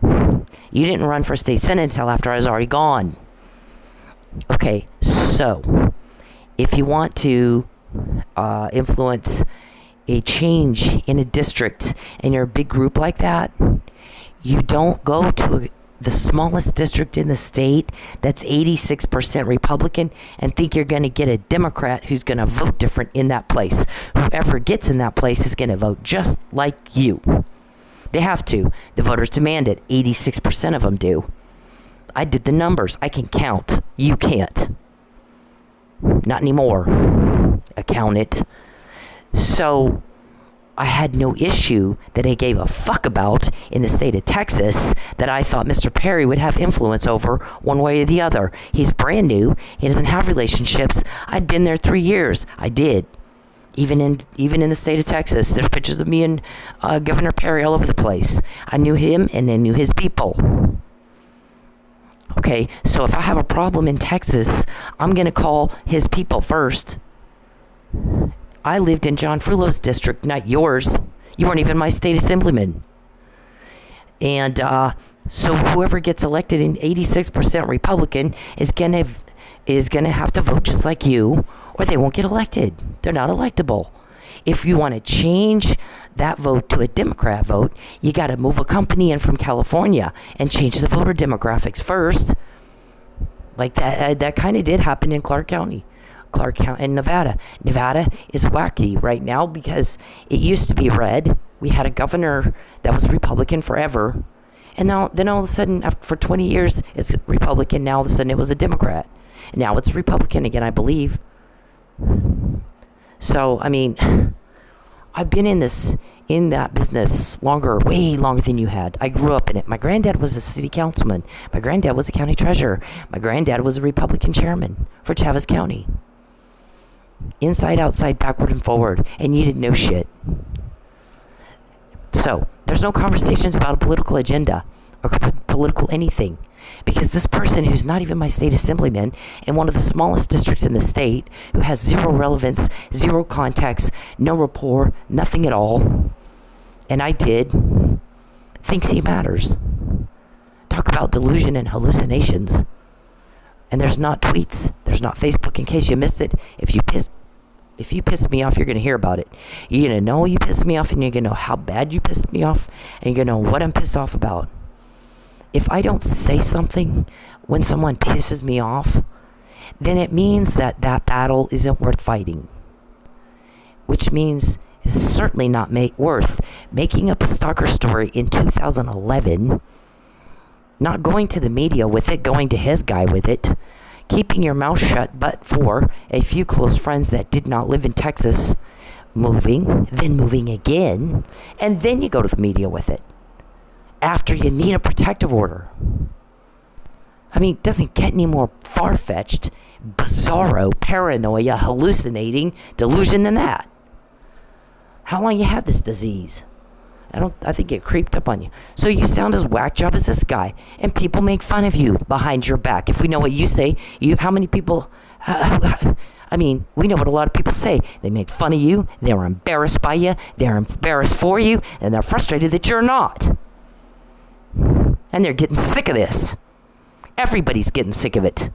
You didn't run for state senate until after I was already gone. Okay, so if you want to influence a change in a district and you're a big group like that, you don't go to the smallest district in the state that's 86% Republican and think you're going to get a Democrat who's going to vote different in that place. Whoever gets in that place is going to vote just like you. They have to. The voters demand it. 86% of them do. I did the numbers. I can count. You can't. Not anymore. I count it. So I had no issue that I gave a fuck about in the state of Texas that I thought Mr. Perry would have influence over one way or the other. He's brand new. He doesn't have relationships. I'd been there 3 years. I did. Even in the state of Texas, there's pictures of me and Governor Perry all over the place. I knew him and I knew his people. Okay, so if I have a problem in Texas, I'm going to call his people first. I lived in John Frullo's district, not yours. You weren't even my state assemblyman. And so whoever gets elected in 86% Republican is gonna have to vote just like you, or they won't get elected. They're not electable. If you want to change that vote to a Democrat vote, you got to move a company in from California and change the voter demographics first. Like that kind of did happen in Clark County in Nevada. Nevada is wacky right now because it used to be red. We had a governor that was Republican forever. And then all of a sudden, for 20 years, it's Republican. Now all of a sudden it was a Democrat. And now it's Republican again, I believe. So, I mean, I've been in that business way longer than you had. I grew up in it. My granddad was a city councilman. My granddad was a county treasurer. My granddad was a Republican chairman for Chaves County. Inside, outside, backward, and forward. And you didn't know shit. So, there's no conversations about a political agenda or political anything. Because this person who's not even my state assemblyman in one of the smallest districts in the state, who has zero relevance, zero context, no rapport, nothing at all, and I did, thinks he matters. Talk about delusion and hallucinations. And there's not tweets, there's not Facebook in case you missed it. If you piss me off, you're going to hear about it. You're going to know you pissed me off, and you're going to know how bad you pissed me off, and you're going to know what I'm pissed off about. If I don't say something when someone pisses me off, then it means that battle isn't worth fighting. Which means it's certainly not worth making up a stalker story in 2011, not going to the media with it, going to his guy with it, keeping your mouth shut but for a few close friends that did not live in Texas, moving, then moving again, and then you go to the media with it. After you need a protective order. I mean, it doesn't get any more far-fetched, bizarro, paranoia, hallucinating delusion than that. How long you had this disease? I think it creeped up on you. So you sound as whack job as this guy, and people make fun of you behind your back. If we know what you say, how many people? I mean, we know what a lot of people say. They make fun of you. They're embarrassed by you. They're embarrassed for you, and they're frustrated that you're not. And they're getting sick of this. Everybody's getting sick of it.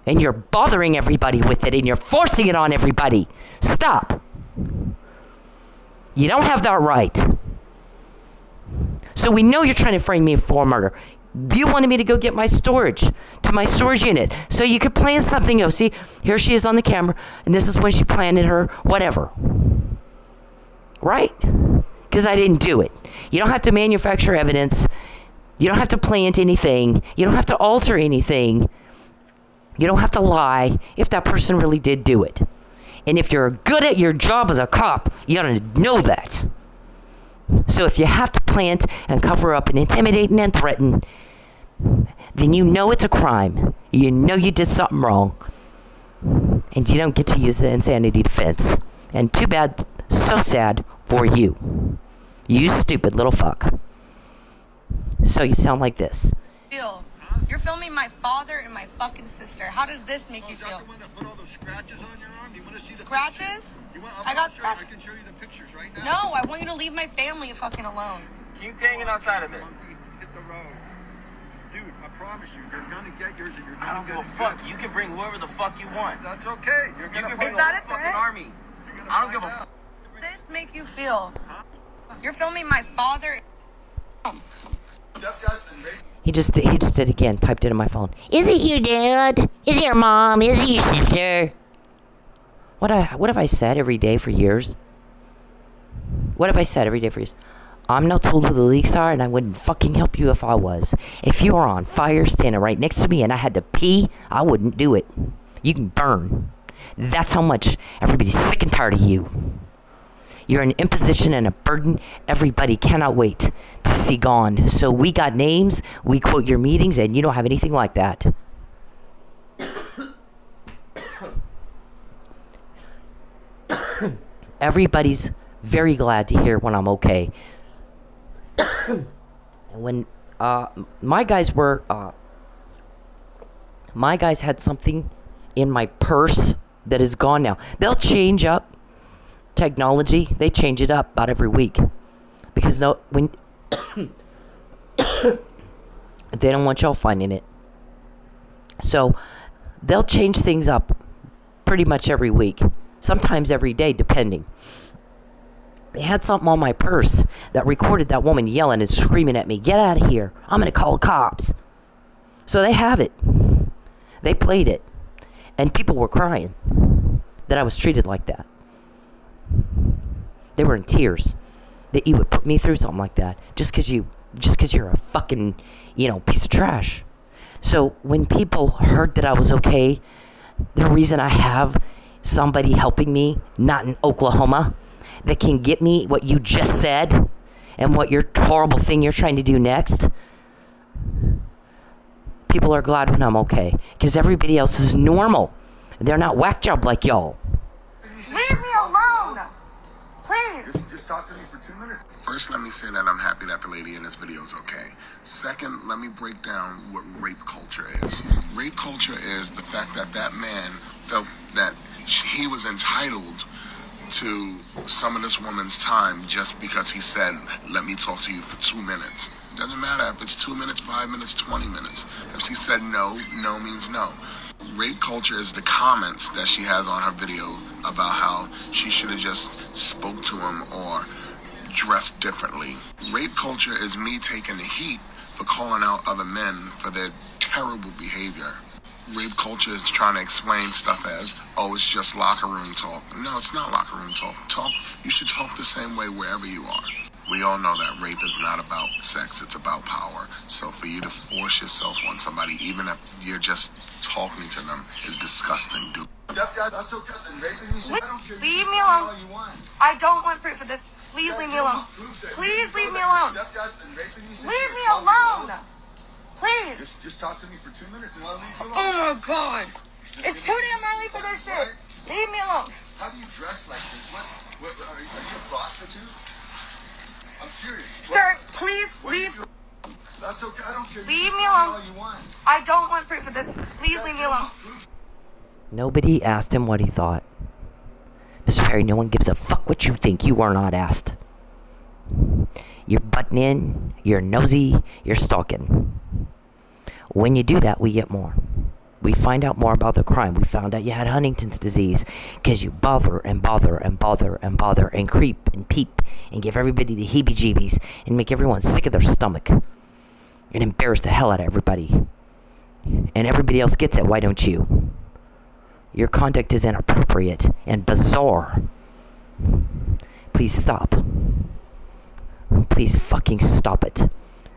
And you're bothering everybody with it, and you're forcing it on everybody. Stop. You don't have that right. So we know you're trying to frame me for murder. You wanted me to go get my storage unit, so you could plan something else. See, here she is on the camera, and this is when she planted her whatever. Right? Because I didn't do it. You don't have to manufacture evidence. You don't have to plant anything. You don't have to alter anything. You don't have to lie if that person really did do it. And if you're good at your job as a cop, you gotta know that. So if you have to plant and cover up and intimidate and threaten, then you know it's a crime. You know you did something wrong. And you don't get to use the insanity defense. And too bad, so sad for you. You stupid little fuck. So you sound like this. You're filming my father and my fucking sister. How does this make you Is that feel? the one that put all those scratches on your arm? Do you want to see the Scratches? I got scratches. I can show you the pictures right now. No, I want you to leave my family fucking alone. Keep hanging outside of there. Monkey, hit the road. Dude, I promise you, you're gonna get yours and you're I gonna don't give get a it fuck. good. You can bring whoever the fuck you want. That's okay. You're You gonna can find bring Is the that whole a fucking threat? army. You're gonna I don't give find a out. fuck. Does this make you feel? You're filming my father. He just did it again. Typed it in my phone. Is it your dad? Is it your mom? Is it your sister? What have I said every day for years? What have I said every day for years? I'm not told who the leaks are, and I wouldn't fucking help you if I was. If you were on fire standing right next to me and I had to pee, I wouldn't do it. You can burn. That's how much everybody's sick and tired of you. You're an imposition and a burden everybody cannot wait to see gone. So we got names, we quote your meetings, and you don't have anything like that. Everybody's very glad to hear when I'm okay. And when my guys had something in my purse that is gone now. They'll change up technology. They change it up about every week because when they don't want y'all finding it. So they'll change things up pretty much every week, sometimes every day, depending. They had something on my purse that recorded that woman yelling and screaming at me, "Get out of here. I'm going to call the cops." So they have it. They played it. And people were crying that I was treated like that. They were in tears that you would put me through something like that just because you're a fucking, piece of trash. So when people heard that I was okay, the reason I have somebody helping me, not in Oklahoma, that can get me what you just said and what your horrible thing you're trying to do next, people are glad when I'm okay because everybody else is normal. They're not whack job like y'all. Leave me alone, please. Just talk to me for 2 minutes. First, let me say that I'm happy that the lady in this video is okay. Second, let me break down what rape culture is. Rape culture is the fact that that man felt that he was entitled to some of this woman's time just because he said, "Let me talk to you for 2 minutes." Doesn't matter if it's 2 minutes, 5 minutes, 20 minutes. If she said no, no means no. Rape culture is the comments that she has on her video about how she should have just spoke to him or dressed differently. Rape culture is me taking the heat for calling out other men for their terrible behavior. Rape culture is trying to explain stuff as, oh, it's just locker room talk. No, it's not locker room talk. You should talk the same way wherever you are. We all know that rape is not about sex, it's about power. So for you to force yourself on somebody, even if you're just talking to them, is disgusting, dude. That's okay. I don't care. Leave me alone. I don't want proof of this. Please leave me alone. Please leave me alone. Leave me alone. Please. Just talk to me for 2 minutes and I'll leave you alone. Oh my God. It's too damn early for this shit. Leave me alone. How do you dress like this? What are you a prostitute? I'm curious. Sir, please leave. That's okay. I don't care. Leave me alone. I don't want proof of this. Please leave me alone. Nobody asked him what he thought. Mr. Perry, no one gives a fuck what you think. You are not asked. You're butting in, you're nosy, you're stalking. When you do that, we get more. We find out more about the crime. We found out you had Huntington's disease because you bother and bother and bother and bother and creep and peep and give everybody the heebie-jeebies and make everyone sick of their stomach and embarrass the hell out of everybody. And everybody else gets it, why don't you? Your conduct is inappropriate and bizarre. Please stop. Please fucking stop it.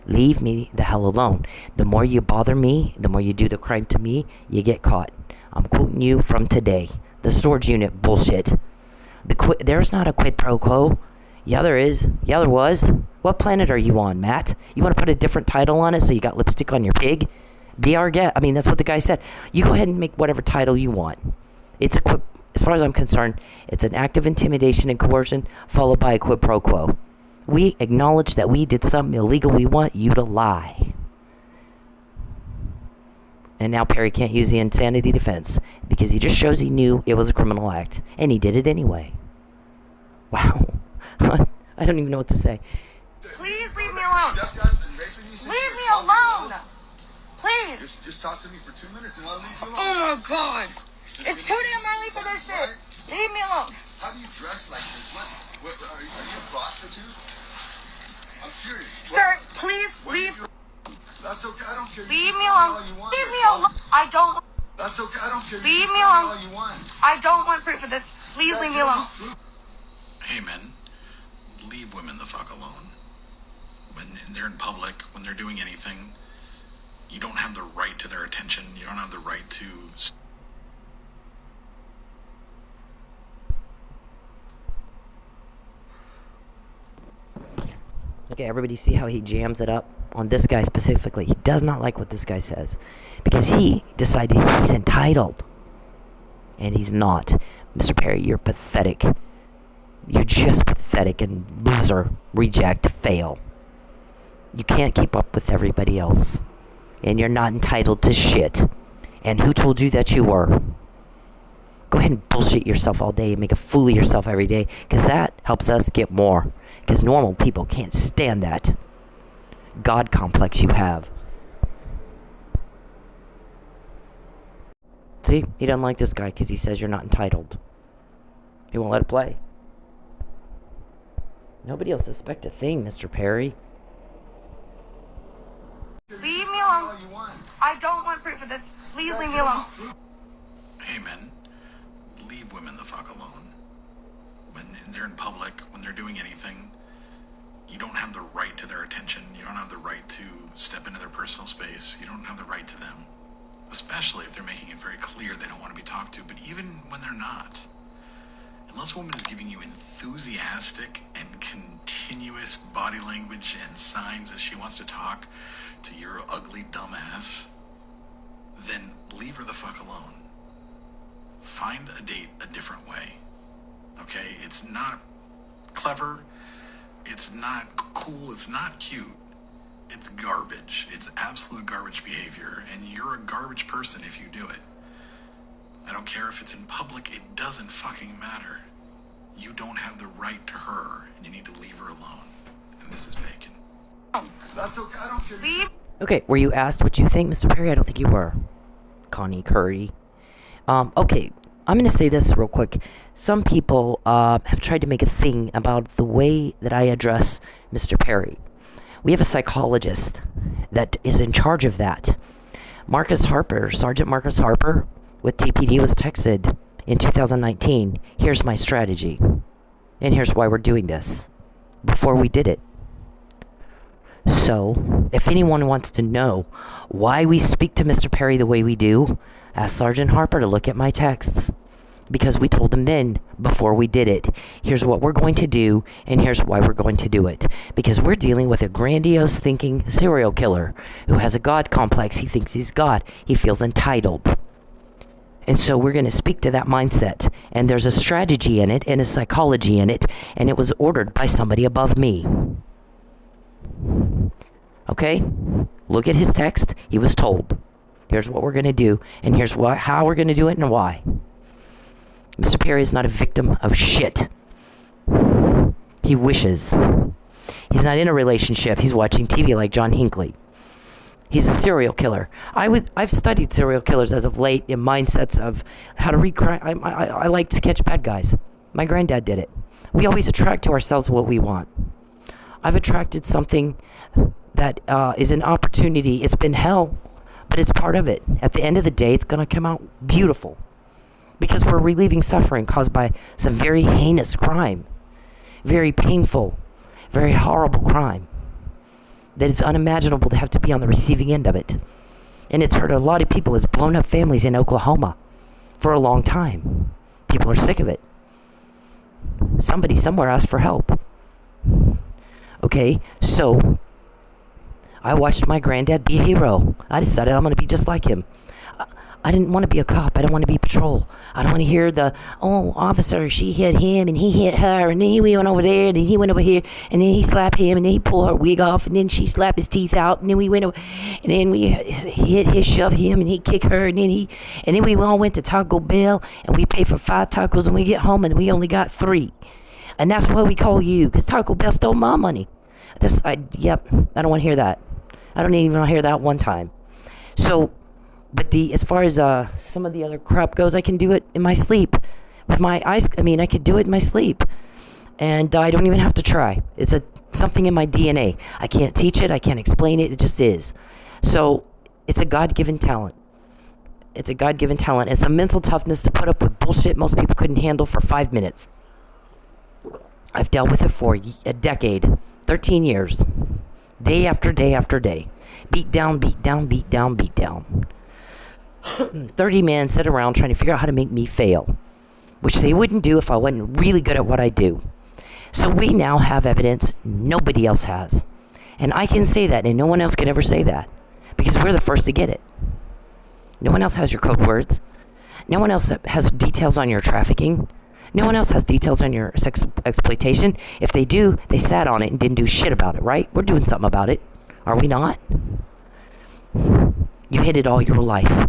Leave me the hell alone. The more you bother me, the more you do the crime to me, you get caught. I'm quoting you from today. The storage unit bullshit. There's not a quid pro quo. Yeah, there is. Yeah, there was. What planet are you on, Matt? You want to put a different title on it so you got lipstick on your pig? Be our guest. I mean, that's what the guy said. You go ahead and make whatever title you want. It's a quid, as far as I'm concerned, it's an act of intimidation and coercion followed by a quid pro quo. We acknowledge that we did something illegal. We want you to lie. And now Perry can't use the insanity defense because he just shows he knew it was a criminal act. And he did it anyway. Wow. I don't even know what to say. Please leave me alone. Leave me alone. Please. Just talk to me for 2 minutes and I'll leave you alone. Oh my God. It's too damn early for this shit. Leave me alone. How do you dress like this? What are you a prostitute? I'm curious. Sir, please leave. That's okay. I don't care. Leave me alone. Leave me alone. I don't. That's okay. I don't care. Leave me alone. I don't want proof of this. Please leave me alone. Hey men, leave women the fuck alone. When they're in public, when they're doing anything, you don't have the right to their attention. You don't have the right to... Okay, everybody see how he jams it up on this guy specifically. He does not like what this guy says because he decided he's entitled. And he's not. Mr. Perry, you're pathetic. You're just pathetic and loser, reject, fail. You can't keep up with everybody else. And you're not entitled to shit. And who told you that you were? Go ahead and bullshit yourself all day and make a fool of yourself every day, because that helps us get more. Because normal people can't stand that God complex you have. See? He doesn't like this guy because he says you're not entitled. He won't let it play. Nobody will suspect a thing, Mr. Perry. Leave me alone. I don't want proof of this. Please leave me alone. Hey, men, leave women the fuck alone. When they're in public, when they're doing anything, you don't have the right to their attention. You don't have the right to step into their personal space. You don't have the right to them. Especially if they're making it very clear they don't want to be talked to. But even when they're not, unless a woman is giving you enthusiastic and continuous body language and signs that she wants to talk to your ugly dumb ass, then leave her the fuck alone. Find a date a different way. Okay? It's not clever. It's not cool. It's not cute. It's garbage. It's absolute garbage behavior, and you're a garbage person if you do it. I don't care if it's in public. It doesn't fucking matter. You don't have the right to her, and you need to leave her alone. And this is Bacon. That's okay. I don't care. Leave. Okay, were you asked what you think, Mr. Perry? I don't think you were. Connie Curry. Okay, I'm going to say this real quick. Some people have tried to make a thing about the way that I address Mr. Perry. We have a psychologist that is in charge of that. Marcus Harper, Sergeant Marcus Harper with TPD was texted in 2019, here's my strategy. And here's why we're doing this. Before we did it. So, if anyone wants to know why we speak to Mr. Perry the way we do, ask Sergeant Harper to look at my texts. Because we told him then, before we did it, here's what we're going to do, and here's why we're going to do it. Because we're dealing with a grandiose thinking serial killer who has a God complex. He thinks he's God. He feels entitled. And so we're going to speak to that mindset. And there's a strategy in it, and a psychology in it, and it was ordered by somebody above me. Okay? Look at his text. He was told. Here's what we're going to do, and here's how we're going to do it and why. Mr. Perry is not a victim of shit. He wishes. He's not in a relationship. He's watching TV like John Hinckley. He's a serial killer. I've studied serial killers as of late in mindsets of how to read crime. I like to catch bad guys. My granddad did it. We always attract to ourselves what we want. I've attracted something that is an opportunity. It's been hell, but it's part of it. At the end of the day, it's going to come out beautiful. Because we're relieving suffering caused by some very heinous crime. Very painful, very horrible crime. That it's unimaginable to have to be on the receiving end of it. And it's hurt a lot of people. It's blown up families in Oklahoma for a long time. People are sick of it. Somebody somewhere asked for help. Okay, so I watched my granddad be a hero. I decided I'm going to be just like him. I didn't want to be a cop. I don't want to be patrol. I don't want to hear the, oh, officer, she hit him, and he hit her, and then he went over there, and then he went over here, and then he slapped him, and then he pulled her wig off, and then she slapped his teeth out, and then we went over, and then we hit his shove him, and he kicked her, and then we all went to Taco Bell, and we paid for 5 tacos, and we get home, and we only got 3. And that's why we call you, because Taco Bell stole my money. I don't want to hear that. I don't even want to hear that one time. So, but as far as some of the other crap goes, I can do it in my sleep. With my eyes, I could do it in my sleep. And I don't even have to try. It's something in my DNA. I can't teach it. I can't explain it. It just is. So, it's a God-given talent. It's a God-given talent. It's a mental toughness to put up with bullshit most people couldn't handle for 5 minutes. I've dealt with it for a decade. 13 years. Day after day after day. Beat down, beat down, beat down, beat down. 30 men sit around trying to figure out how to make me fail, which they wouldn't do if I wasn't really good at what I do. So we now have evidence nobody else has. And I can say that, and no one else can ever say that. Because we're the first to get it. No one else has your code words. No one else has details on your trafficking. No one else has details on your sex exploitation. If they do, they sat on it and didn't do shit about it, right? We're doing something about it. Are we not? You hid it all your life.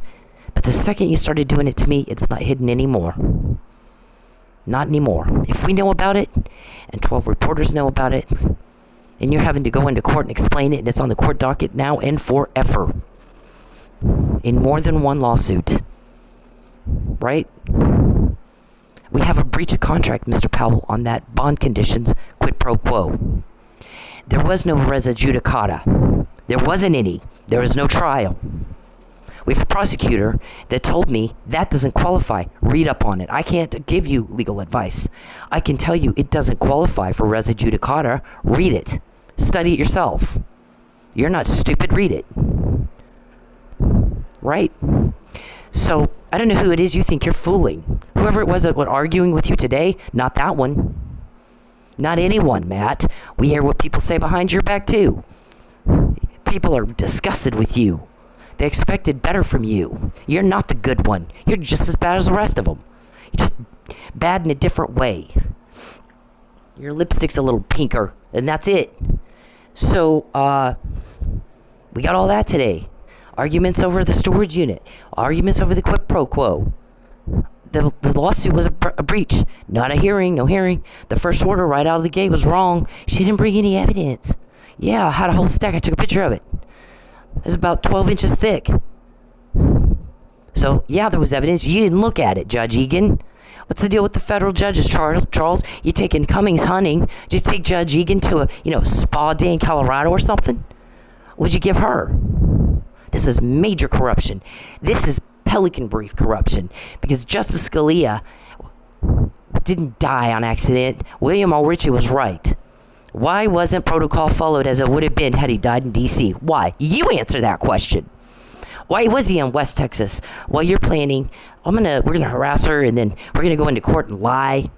But the second you started doing it to me, it's not hidden anymore. Not anymore. If we know about it, and 12 reporters know about it, and you're having to go into court and explain it, and it's on the court docket now and forever. In more than one lawsuit. Right? We have a breach of contract, Mr. Powell, on that bond conditions quid pro quo. There was no res judicata. There wasn't any. There was no trial. We have a prosecutor that told me that doesn't qualify. Read up on it. I can't give you legal advice. I can tell you it doesn't qualify for res judicata. Read it. Study it yourself. You're not stupid. Read it. Right? So, I don't know who it is you think you're fooling. Whoever it was that was arguing with you today, not that one. Not anyone, Matt. We hear what people say behind your back, too. People are disgusted with you. They expected better from you. You're not the good one. You're just as bad as the rest of them. You're just bad in a different way. Your lipstick's a little pinker, and that's it. So, we got all that today. Arguments over the storage unit. Arguments over the quid pro quo. The lawsuit was a breach. Not a hearing, no hearing. The first order right out of the gate was wrong. She didn't bring any evidence. Yeah, I had a whole stack. I took a picture of it. It was about 12 inches thick. So, yeah, there was evidence. You didn't look at it, Judge Egan. What's the deal with the federal judges, Charles? You taking Cummings hunting? Did you take Judge Egan to a spa day in Colorado or something? What'd you give her? This is major corruption. This is Pelican Brief corruption. Because Justice Scalia didn't die on accident. William O. Ritchie was right. Why wasn't protocol followed as it would have been had he died in D.C.? Why? You answer that question. Why was he in West Texas? While you're planning, we're gonna harass her, and then we're gonna go into court and lie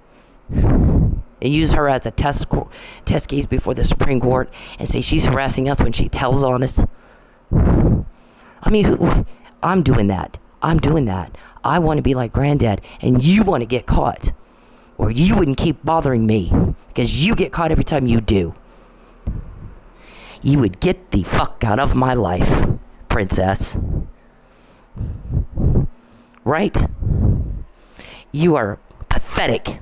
and use her as a test case before the Supreme Court and say she's harassing us when she tells on us. I mean, I'm doing that. I want to be like Granddad, and you want to get caught. Or you wouldn't keep bothering me, because you get caught every time you do. You would get the fuck out of my life, princess. Right? You are pathetic.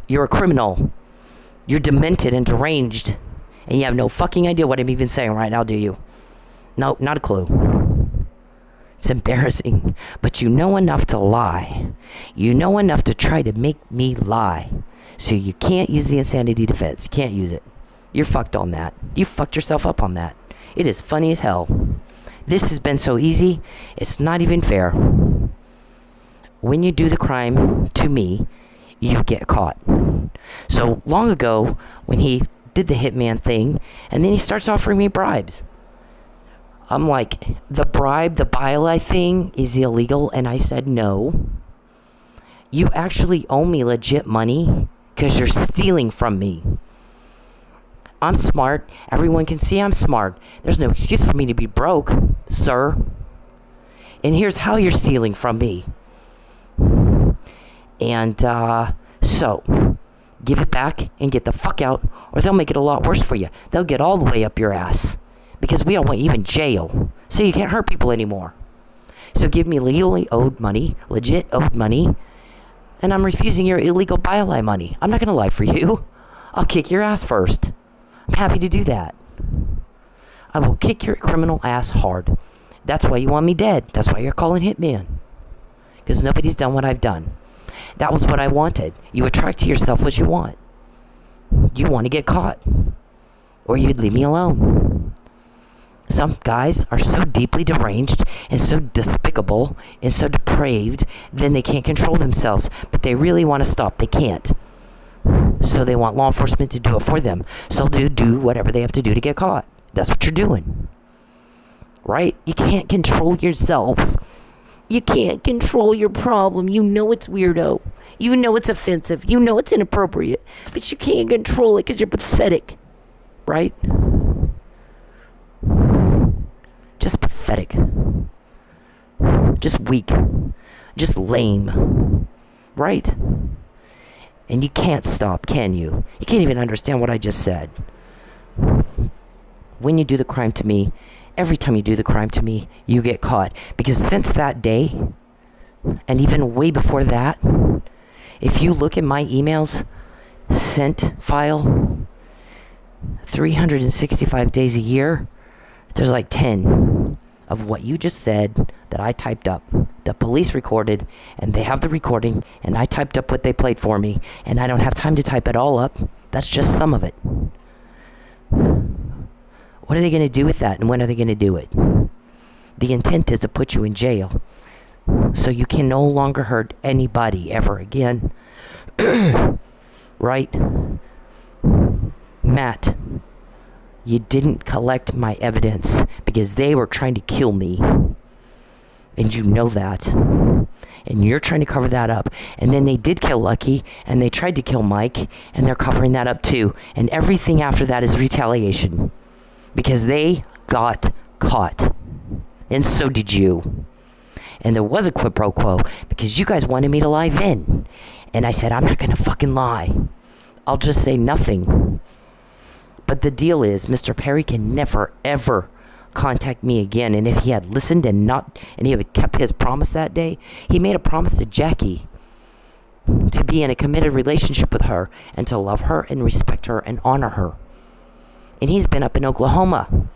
You're a criminal. You're demented and deranged. And you have no fucking idea what I'm even saying right now, do you? No, not a clue. It's embarrassing. But you know enough to lie. You know enough to try to make me lie. So you can't use the insanity defense. You can't use it. You're fucked on that. You fucked yourself up on that. It is funny as hell. This has been so easy, it's not even fair. When you do the crime to me, you get caught. So long ago, when he did the hitman thing, and then he starts offering me bribes. I'm like, the bile thing is illegal, and I said no. You actually owe me legit money because you're stealing from me. I'm smart. Everyone can see I'm smart. There's no excuse for me to be broke, sir. And here's how you're stealing from me. And so, give it back and get the fuck out, or they'll make it a lot worse for you. They'll get all the way up your ass. Because we don't want you in jail. So you can't hurt people anymore. So give me legally owed money, legit owed money, and I'm refusing your illegal bile money. I'm not going to lie for you. I'll kick your ass first. I'm happy to do that. I will kick your criminal ass hard. That's why you want me dead. That's why you're calling hitman. Because nobody's done what I've done. That was what I wanted. You attract to yourself what you want. You want to get caught. Or you'd leave me alone. Some guys are so deeply deranged and so despicable and so depraved, then they can't control themselves. But they really want to stop. They can't. So they want law enforcement to do it for them. So they'll do whatever they have to do to get caught. That's what you're doing. Right? You can't control yourself. You can't control your problem. You know it's weirdo. You know it's offensive. You know it's inappropriate. But you can't control it because you're pathetic. Right? Just pathetic. Just weak. Just lame. Right? And you can't stop, can you? You can't even understand what I just said. When you do the crime to me, every time you do the crime to me, you get caught. Because since that day, and even way before that, if you look at my emails sent file, 365 days a year, there's like 10 of what you just said that I typed up. The police recorded, and they have the recording, and I typed up what they played for me, and I don't have time to type it all up. That's just some of it. What are they going to do with that, and when are they going to do it? The intent is to put you in jail, so you can no longer hurt anybody ever again. Right? Matt, you didn't collect my evidence because they were trying to kill me. And you know that. And you're trying to cover that up. And then they did kill Lucky, and they tried to kill Mike, and they're covering that up too. And everything after that is retaliation. Because they got caught. And so did you. And there was a quid pro quo, because you guys wanted me to lie then. And I said, I'm not going to fucking lie. I'll just say nothing. But the deal is, Mr. Perry can never, ever contact me again. And if he had listened and he had kept his promise that day, he made a promise to Jackie to be in a committed relationship with her and to love her and respect her and honor her. And he's been up in Oklahoma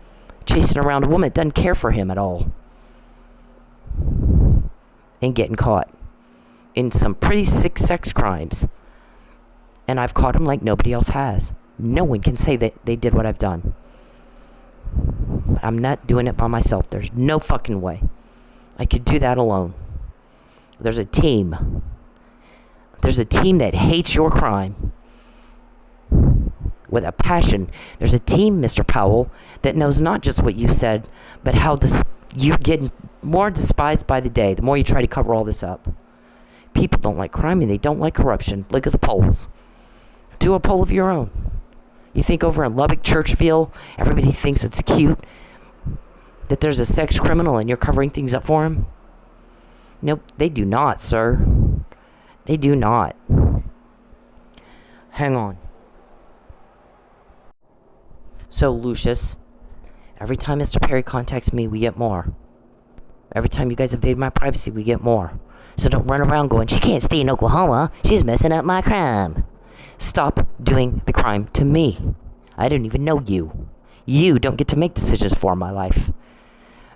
chasing around a woman that doesn't care for him at all and getting caught in some pretty sick sex crimes. And I've caught him like nobody else has. No one can say that they did what I've done. I'm not doing it by myself. There's no fucking way. I could do that alone. There's a team. There's a team that hates your crime with a passion. There's a team, Mr. Powell, that knows not just what you said, but how you're getting more despised by the day, the more you try to cover all this up. People don't like crime and they don't like corruption. Look at the polls. Do a poll of your own. You think over in Lubbock, Churchville, everybody thinks it's cute that there's a sex criminal and you're covering things up for him? Nope, they do not, sir. They do not. Hang on. So, Lucius, every time Mr. Perry contacts me, we get more. Every time you guys invade my privacy, we get more. So don't run around going, she can't stay in Oklahoma. She's messing up my crime. Stop doing the crime to me. I don't even know you. You don't get to make decisions for my life.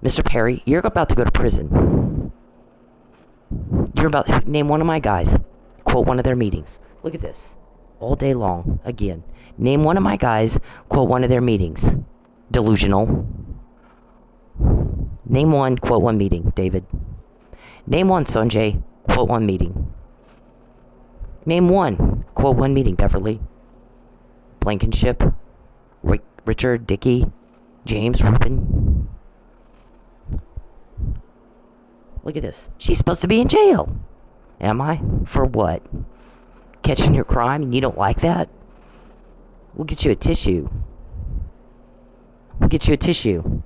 Mr. Perry, you're about to go to prison. You're about to name one of my guys. Quote one of their meetings. Look at this. All day long. Again. Name one of my guys. Quote one of their meetings. Delusional. Name one. Quote one meeting, David. Name one, Sanjay. Quote one meeting. Name one. Quote one meeting, Beverly. Blankenship. Richard, Dickey, James, Rubin. Look at this. She's supposed to be in jail. Am I? For what? Catching your crime and you don't like that? We'll get you a tissue. We'll get you a tissue.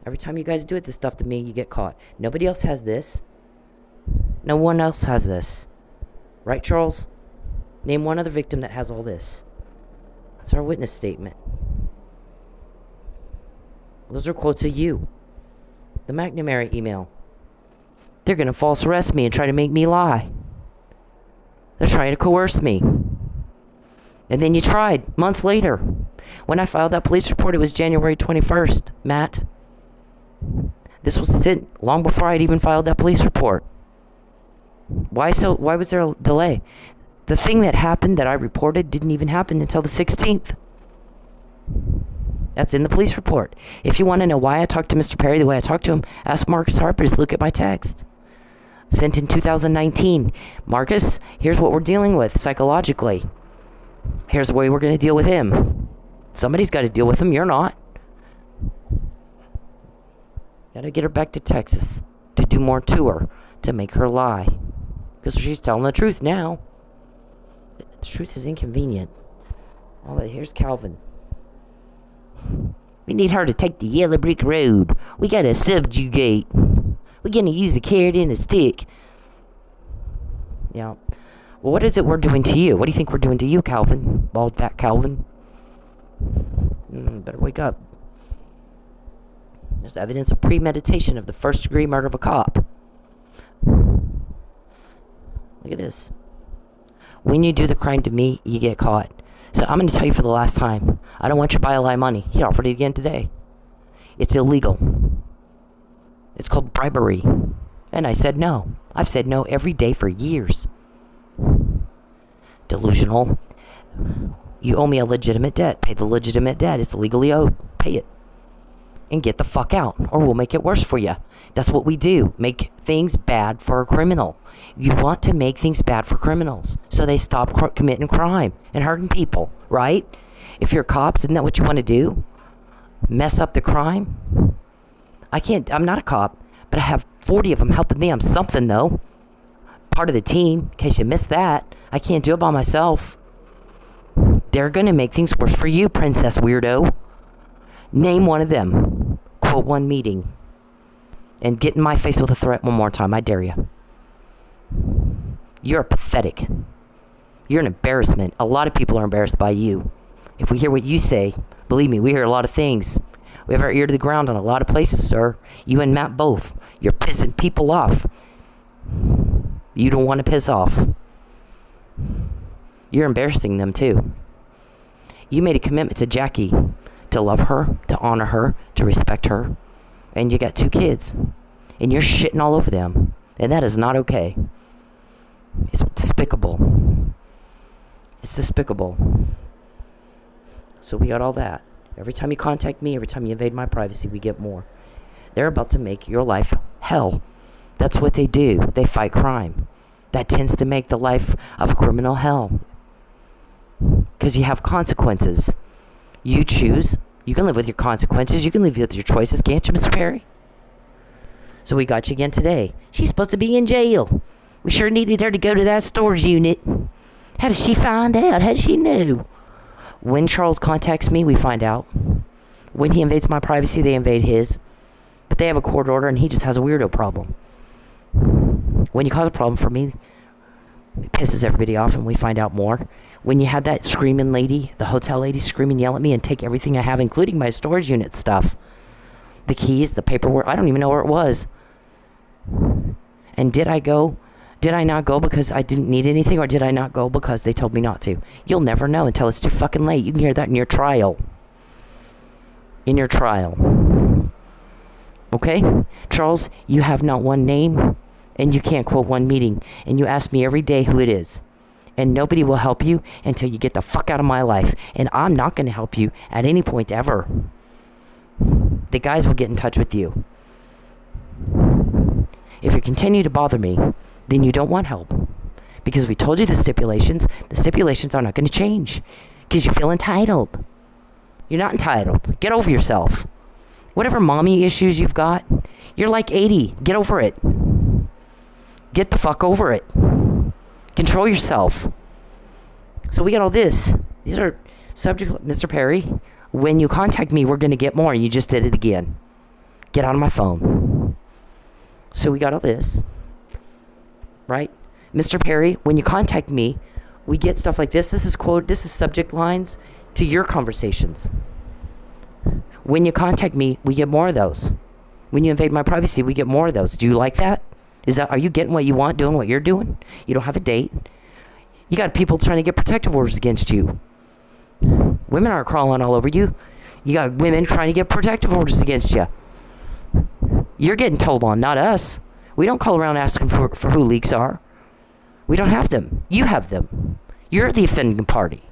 Every time you guys do this stuff to me, you get caught. Nobody else has this. No one else has this. Right, Charles? Name one other victim that has all this. That's our witness statement. Those are quotes of you. The McNamara email. They're going to false arrest me and try to make me lie. They're trying to coerce me. And then you tried months later. When I filed that police report, it was January 21st, Matt. This was sent long before I'd even filed that police report. Why was there a delay? The thing that happened that I reported didn't even happen until the 16th. That's in the police report. If you want to know why I talked to Mr. Perry the way I talked to him, ask Marcus Harper. Just look at my text. Sent in 2019. Marcus, here's what we're dealing with psychologically. Here's the way we're going to deal with him. Somebody's got to deal with him. You're not. Got to get her back to Texas. to do more to her, to make her lie. Because she's telling the truth now. The truth is inconvenient. Here's Calvin. We need her to take the yellow brick road. We gotta subjugate. We're gonna use a carrot and a stick. Yeah. Well, what is it we're doing to you? What do you think we're doing to you, Calvin? Bald, fat Calvin? Better wake up. There's evidence of premeditation of the first-degree murder of a cop. Look at this. When you do the crime to me, you get caught. So I'm going to tell you for the last time. I don't want your bio-lie money. He offered it again today. It's illegal. It's called bribery. And I said no. I've said no every day for years. Delusional. You owe me a legitimate debt. Pay the legitimate debt. It's legally owed. Pay it. And get the fuck out, or we'll make it worse for you. That's what we do. Make things bad for a criminal. You want to make things bad for criminals so they stop committing crime and hurting people, right? If you're cops, isn't that what you want to do? Mess up the crime? I'm not a cop, but I have 40 of them helping me. I'm something, though. Part of the team, in case you missed that. I can't do it by myself. They're going to make things worse for you, princess weirdo. Name one of them. Quote one meeting. And get in my face with a threat one more time. I dare you. You're pathetic. You're an embarrassment. A lot of people are embarrassed by you. If we hear what you say, believe me, we hear a lot of things. We have our ear to the ground in a lot of places, sir. You and Matt both. You're pissing people off. You don't want to piss off. You're embarrassing them, too. You made a commitment to Jackie to love her, to honor her, to respect her. And you got 2 kids. And you're shitting all over them. And that is not okay. It's despicable. It's despicable. So we got all that. Every time you contact me, every time you invade my privacy, we get more. They're about to make your life hell. That's what they do. They fight crime. That tends to make the life of a criminal hell. Because you have consequences. You choose. You can live with your consequences. You can live with your choices, can't you, Mr. Perry? So we got you again today. She's supposed to be in jail. We sure needed her to go to that storage unit. How does she find out? How does she know? When Charles contacts me, we find out. When he invades my privacy, they invade his. But they have a court order and he just has a weirdo problem. When you cause a problem for me, it pisses everybody off and we find out more. When you had that screaming lady, the hotel lady screaming, yell at me and take everything I have, including my storage unit stuff. The keys, the paperwork, I don't even know where it was. And did I go? Did I not go because I didn't need anything, or did I not go because they told me not to? You'll never know until it's too fucking late. You can hear that in your trial. In your trial. Okay? Charles, you have not one name, and you can't quote one meeting, and you ask me every day who it is. And nobody will help you until you get the fuck out of my life. And I'm not going to help you at any point ever. The guys will get in touch with you. If you continue to bother me, then you don't want help. Because we told you the stipulations are not going to change. Because you feel entitled. You're not entitled. Get over yourself. Whatever mommy issues you've got, you're like 80. Get over it. Get the fuck over it. Control yourself. So we got all this. These are subject, Mr. Perry. When you contact me, we're going to get more. You just did it again. Get out of my phone. So we got all this. Right? Mr. Perry, when you contact me, we get stuff like this. This is subject lines to your conversations. When you contact me, we get more of those. When you invade my privacy, we get more of those. Do you like that? Are you getting what you want, doing what you're doing? You don't have a date. You got people trying to get protective orders against you. Women are crawling all over you. You got women trying to get protective orders against you. You're getting told on, not us. We don't call around asking for who leaks are. We don't have them. You have them. You're the offending party.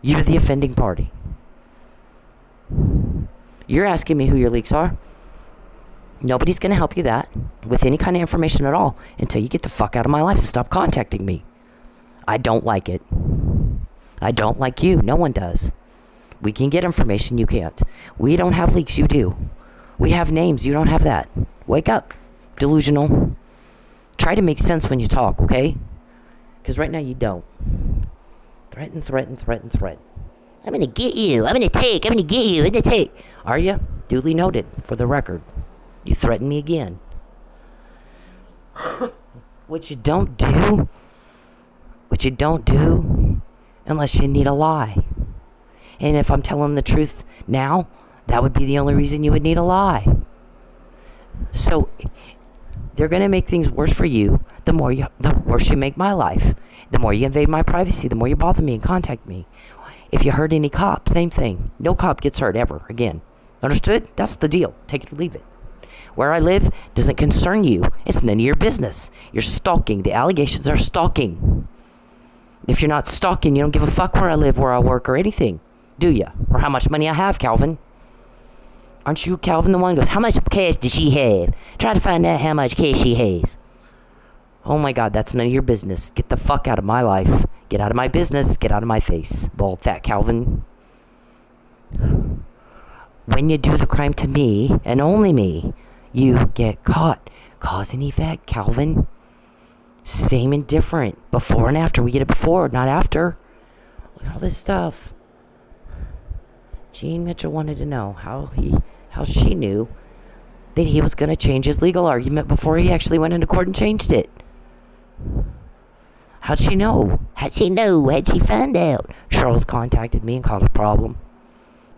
You're the offending party. You're asking me who your leaks are. Nobody's going to help you that with any kind of information at all until you get the fuck out of my life and stop contacting me. I don't like it. I don't like you. No one does. We can get information. You can't. We don't have leaks. You do. We have names. You don't have that. Wake up. delusional. Try to make sense when you talk, okay? Because right now you don't. Threaten. I'm gonna get you. I'm gonna take. I'm gonna get you. I'm gonna take. Are you? Duly noted, for the record. You threaten me again. What you don't do, unless you need a lie. And if I'm telling the truth now, that would be the only reason you would need a lie. So, they're going to make things worse for you the worse you make my life. The more you invade my privacy, the more you bother me and contact me. If you hurt any cop, same thing. No cop gets hurt ever again. Understood? That's the deal. Take it or leave it. Where I live doesn't concern you. It's none of your business. You're stalking. The allegations are stalking. If you're not stalking, you don't give a fuck where I live, where I work, or anything. Do you? Or how much money I have, Calvin? Aren't you, Calvin, the one who goes, how much cash does she have? Try to find out how much cash she has. Oh my God, that's none of your business. Get the fuck out of my life. Get out of my business. Get out of my face. Bald fat Calvin. When you do the crime to me, and only me, you get caught. Cause and effect, Calvin. Same and different. Before and after. We get it before, not after. Look at all this stuff. Gene Mitchell wanted to know how she knew that he was going to change his legal argument before he actually went into court and changed it. How'd she know? How'd she find out? Charles contacted me and called it a problem.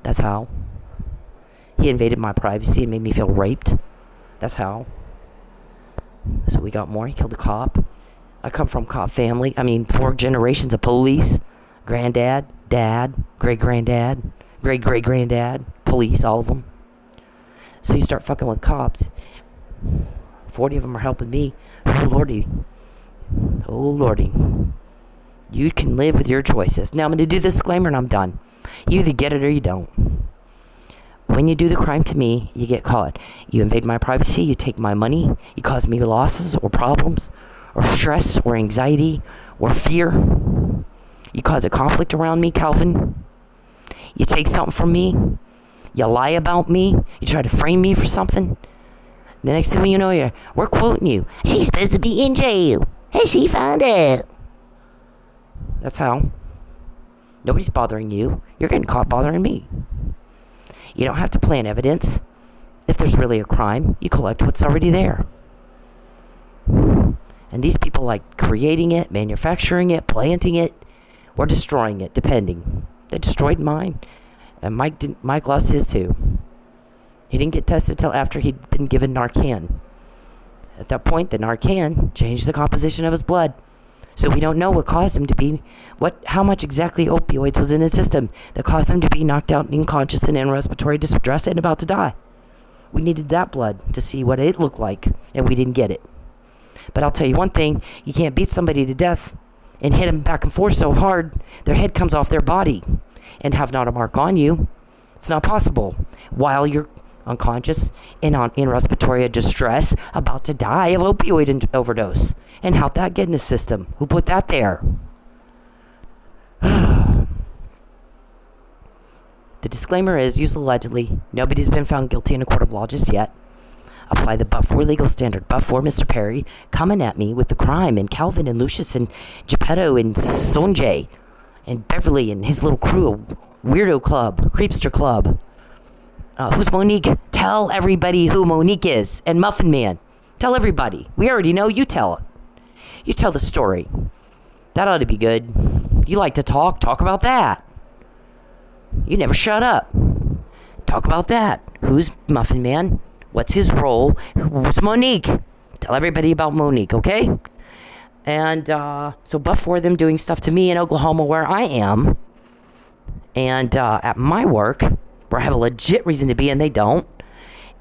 That's how. He invaded my privacy and made me feel raped. That's how. So we got more. He killed a cop. I come from cop family. 4 generations of police. Granddad, dad, great-granddad, great-great-granddad, police, all of them. So you start fucking with cops. 40 of them are helping me. Oh, Lordy. You can live with your choices. Now I'm going to do this disclaimer and I'm done. You either get it or you don't. When you do the crime to me, you get caught. You invade my privacy, you take my money, you cause me losses or problems, or stress, or anxiety, or fear. You cause a conflict around me, Calvin. You take something from me. You lie about me. You try to frame me for something. The next thing you know, we're quoting you. She's supposed to be in jail. Has she found out? That's how. Nobody's bothering you. You're getting caught bothering me. You don't have to plant evidence. If there's really a crime, you collect what's already there. And these people like creating it, manufacturing it, planting it, or destroying it, depending. They destroyed mine. And Mike lost his too. He didn't get tested till after he'd been given Narcan. At that point, the Narcan changed the composition of his blood. So we don't know what caused him to be, how much exactly opioids was in his system that caused him to be knocked out, unconscious, and in respiratory distress and about to die. We needed that blood to see what it looked like, and we didn't get it. But I'll tell you one thing, you can't beat somebody to death and hit them back and forth so hard, their head comes off their body and have not a mark on you. It's not possible. While you're unconscious and in respiratory distress, about to die of opioid overdose. And how'd that get in his system? Who put that there? The disclaimer is, used allegedly. Nobody's been found guilty in a court of law just yet. Apply the but-for legal standard. But-for Mr. Perry coming at me with the crime, and Calvin and Lucius and Geppetto and Sonjay and Beverly and his little crew, weirdo club, creepster club. Who's Monique? Tell everybody who Monique is. And Muffin Man. Tell everybody. We already know. You tell it. You tell the story. That ought to be good. You like to talk. Talk about that. You never shut up. Talk about that. Who's Muffin Man? What's his role? Who's Monique? Tell everybody about Monique, okay? And so but for them doing stuff to me in Oklahoma where I am, and at my work, where I have a legit reason to be and they don't,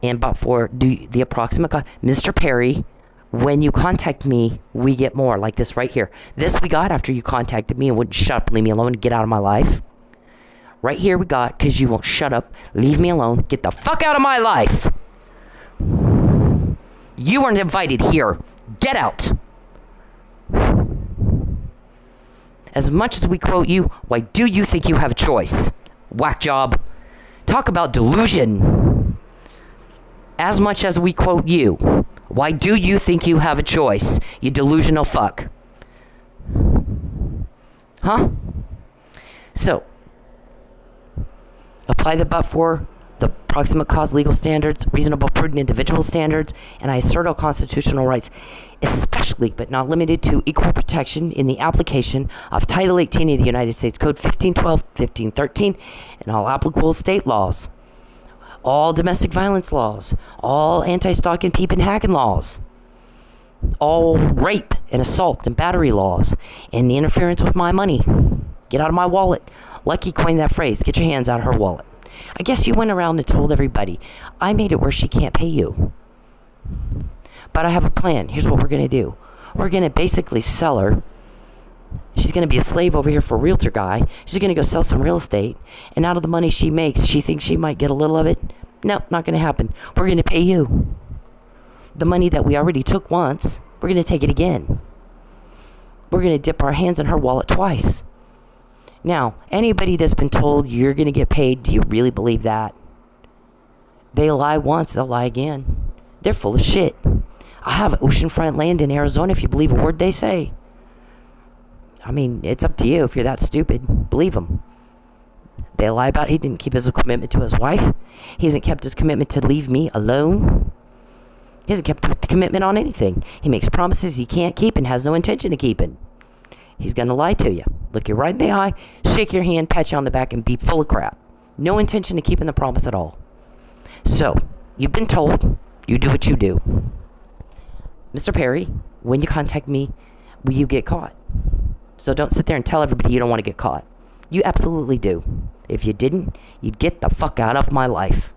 and but for the approximate Mr. Perry, when you contact me, we get more like this right here. This we got after you contacted me and wouldn't shut up, leave me alone, get out of my life. Right here we got because you won't shut up, leave me alone, get the fuck out of my life. You weren't invited here. Get out. As much as we quote you, why do you think you have a choice? Whack job. Talk about delusion. As much as we quote you, Why do you think you have a choice, you delusional fuck? Huh? So, apply the but-for, the proximate cause legal standards, reasonable, prudent individual standards, and I assert all constitutional rights, especially but not limited to equal protection in the application of Title 18 of the United States Code 1512, 1513, and all applicable state laws, all domestic violence laws, all anti-stalking, peeping, hacking laws, all rape and assault and battery laws, and the interference with my money. Get out of my wallet. Lucky coined that phrase, get your hands out of her wallet. I guess you went around and told everybody, I made it where she can't pay you. But I have a plan. Here's what we're going to do. We're going to basically sell her. She's going to be a slave over here for a realtor guy. She's going to go sell some real estate. And out of the money she makes, she thinks she might get a little of it. No, not going to happen. We're going to pay you. The money that we already took once, we're going to take it again. We're going to dip our hands in her wallet twice. Now, anybody that's been told you're going to get paid, do you really believe that? They lie once, they'll lie again. They're full of shit. I have oceanfront land in Arizona if you believe a word they say. I mean, it's up to you if you're that stupid. Believe them. They lie about he didn't keep his commitment to his wife. He hasn't kept his commitment to leave me alone. He hasn't kept the commitment on anything. He makes promises he can't keep and has no intention of keeping. He's going to lie to you. Look you right in the eye, shake your hand, pat you on the back, and be full of crap. No intention of keeping the promise at all. So, you've been told, you do what you do. Mr. Perry, when you contact me, will you get caught? So don't sit there and tell everybody you don't want to get caught. You absolutely do. If you didn't, you'd get the fuck out of my life.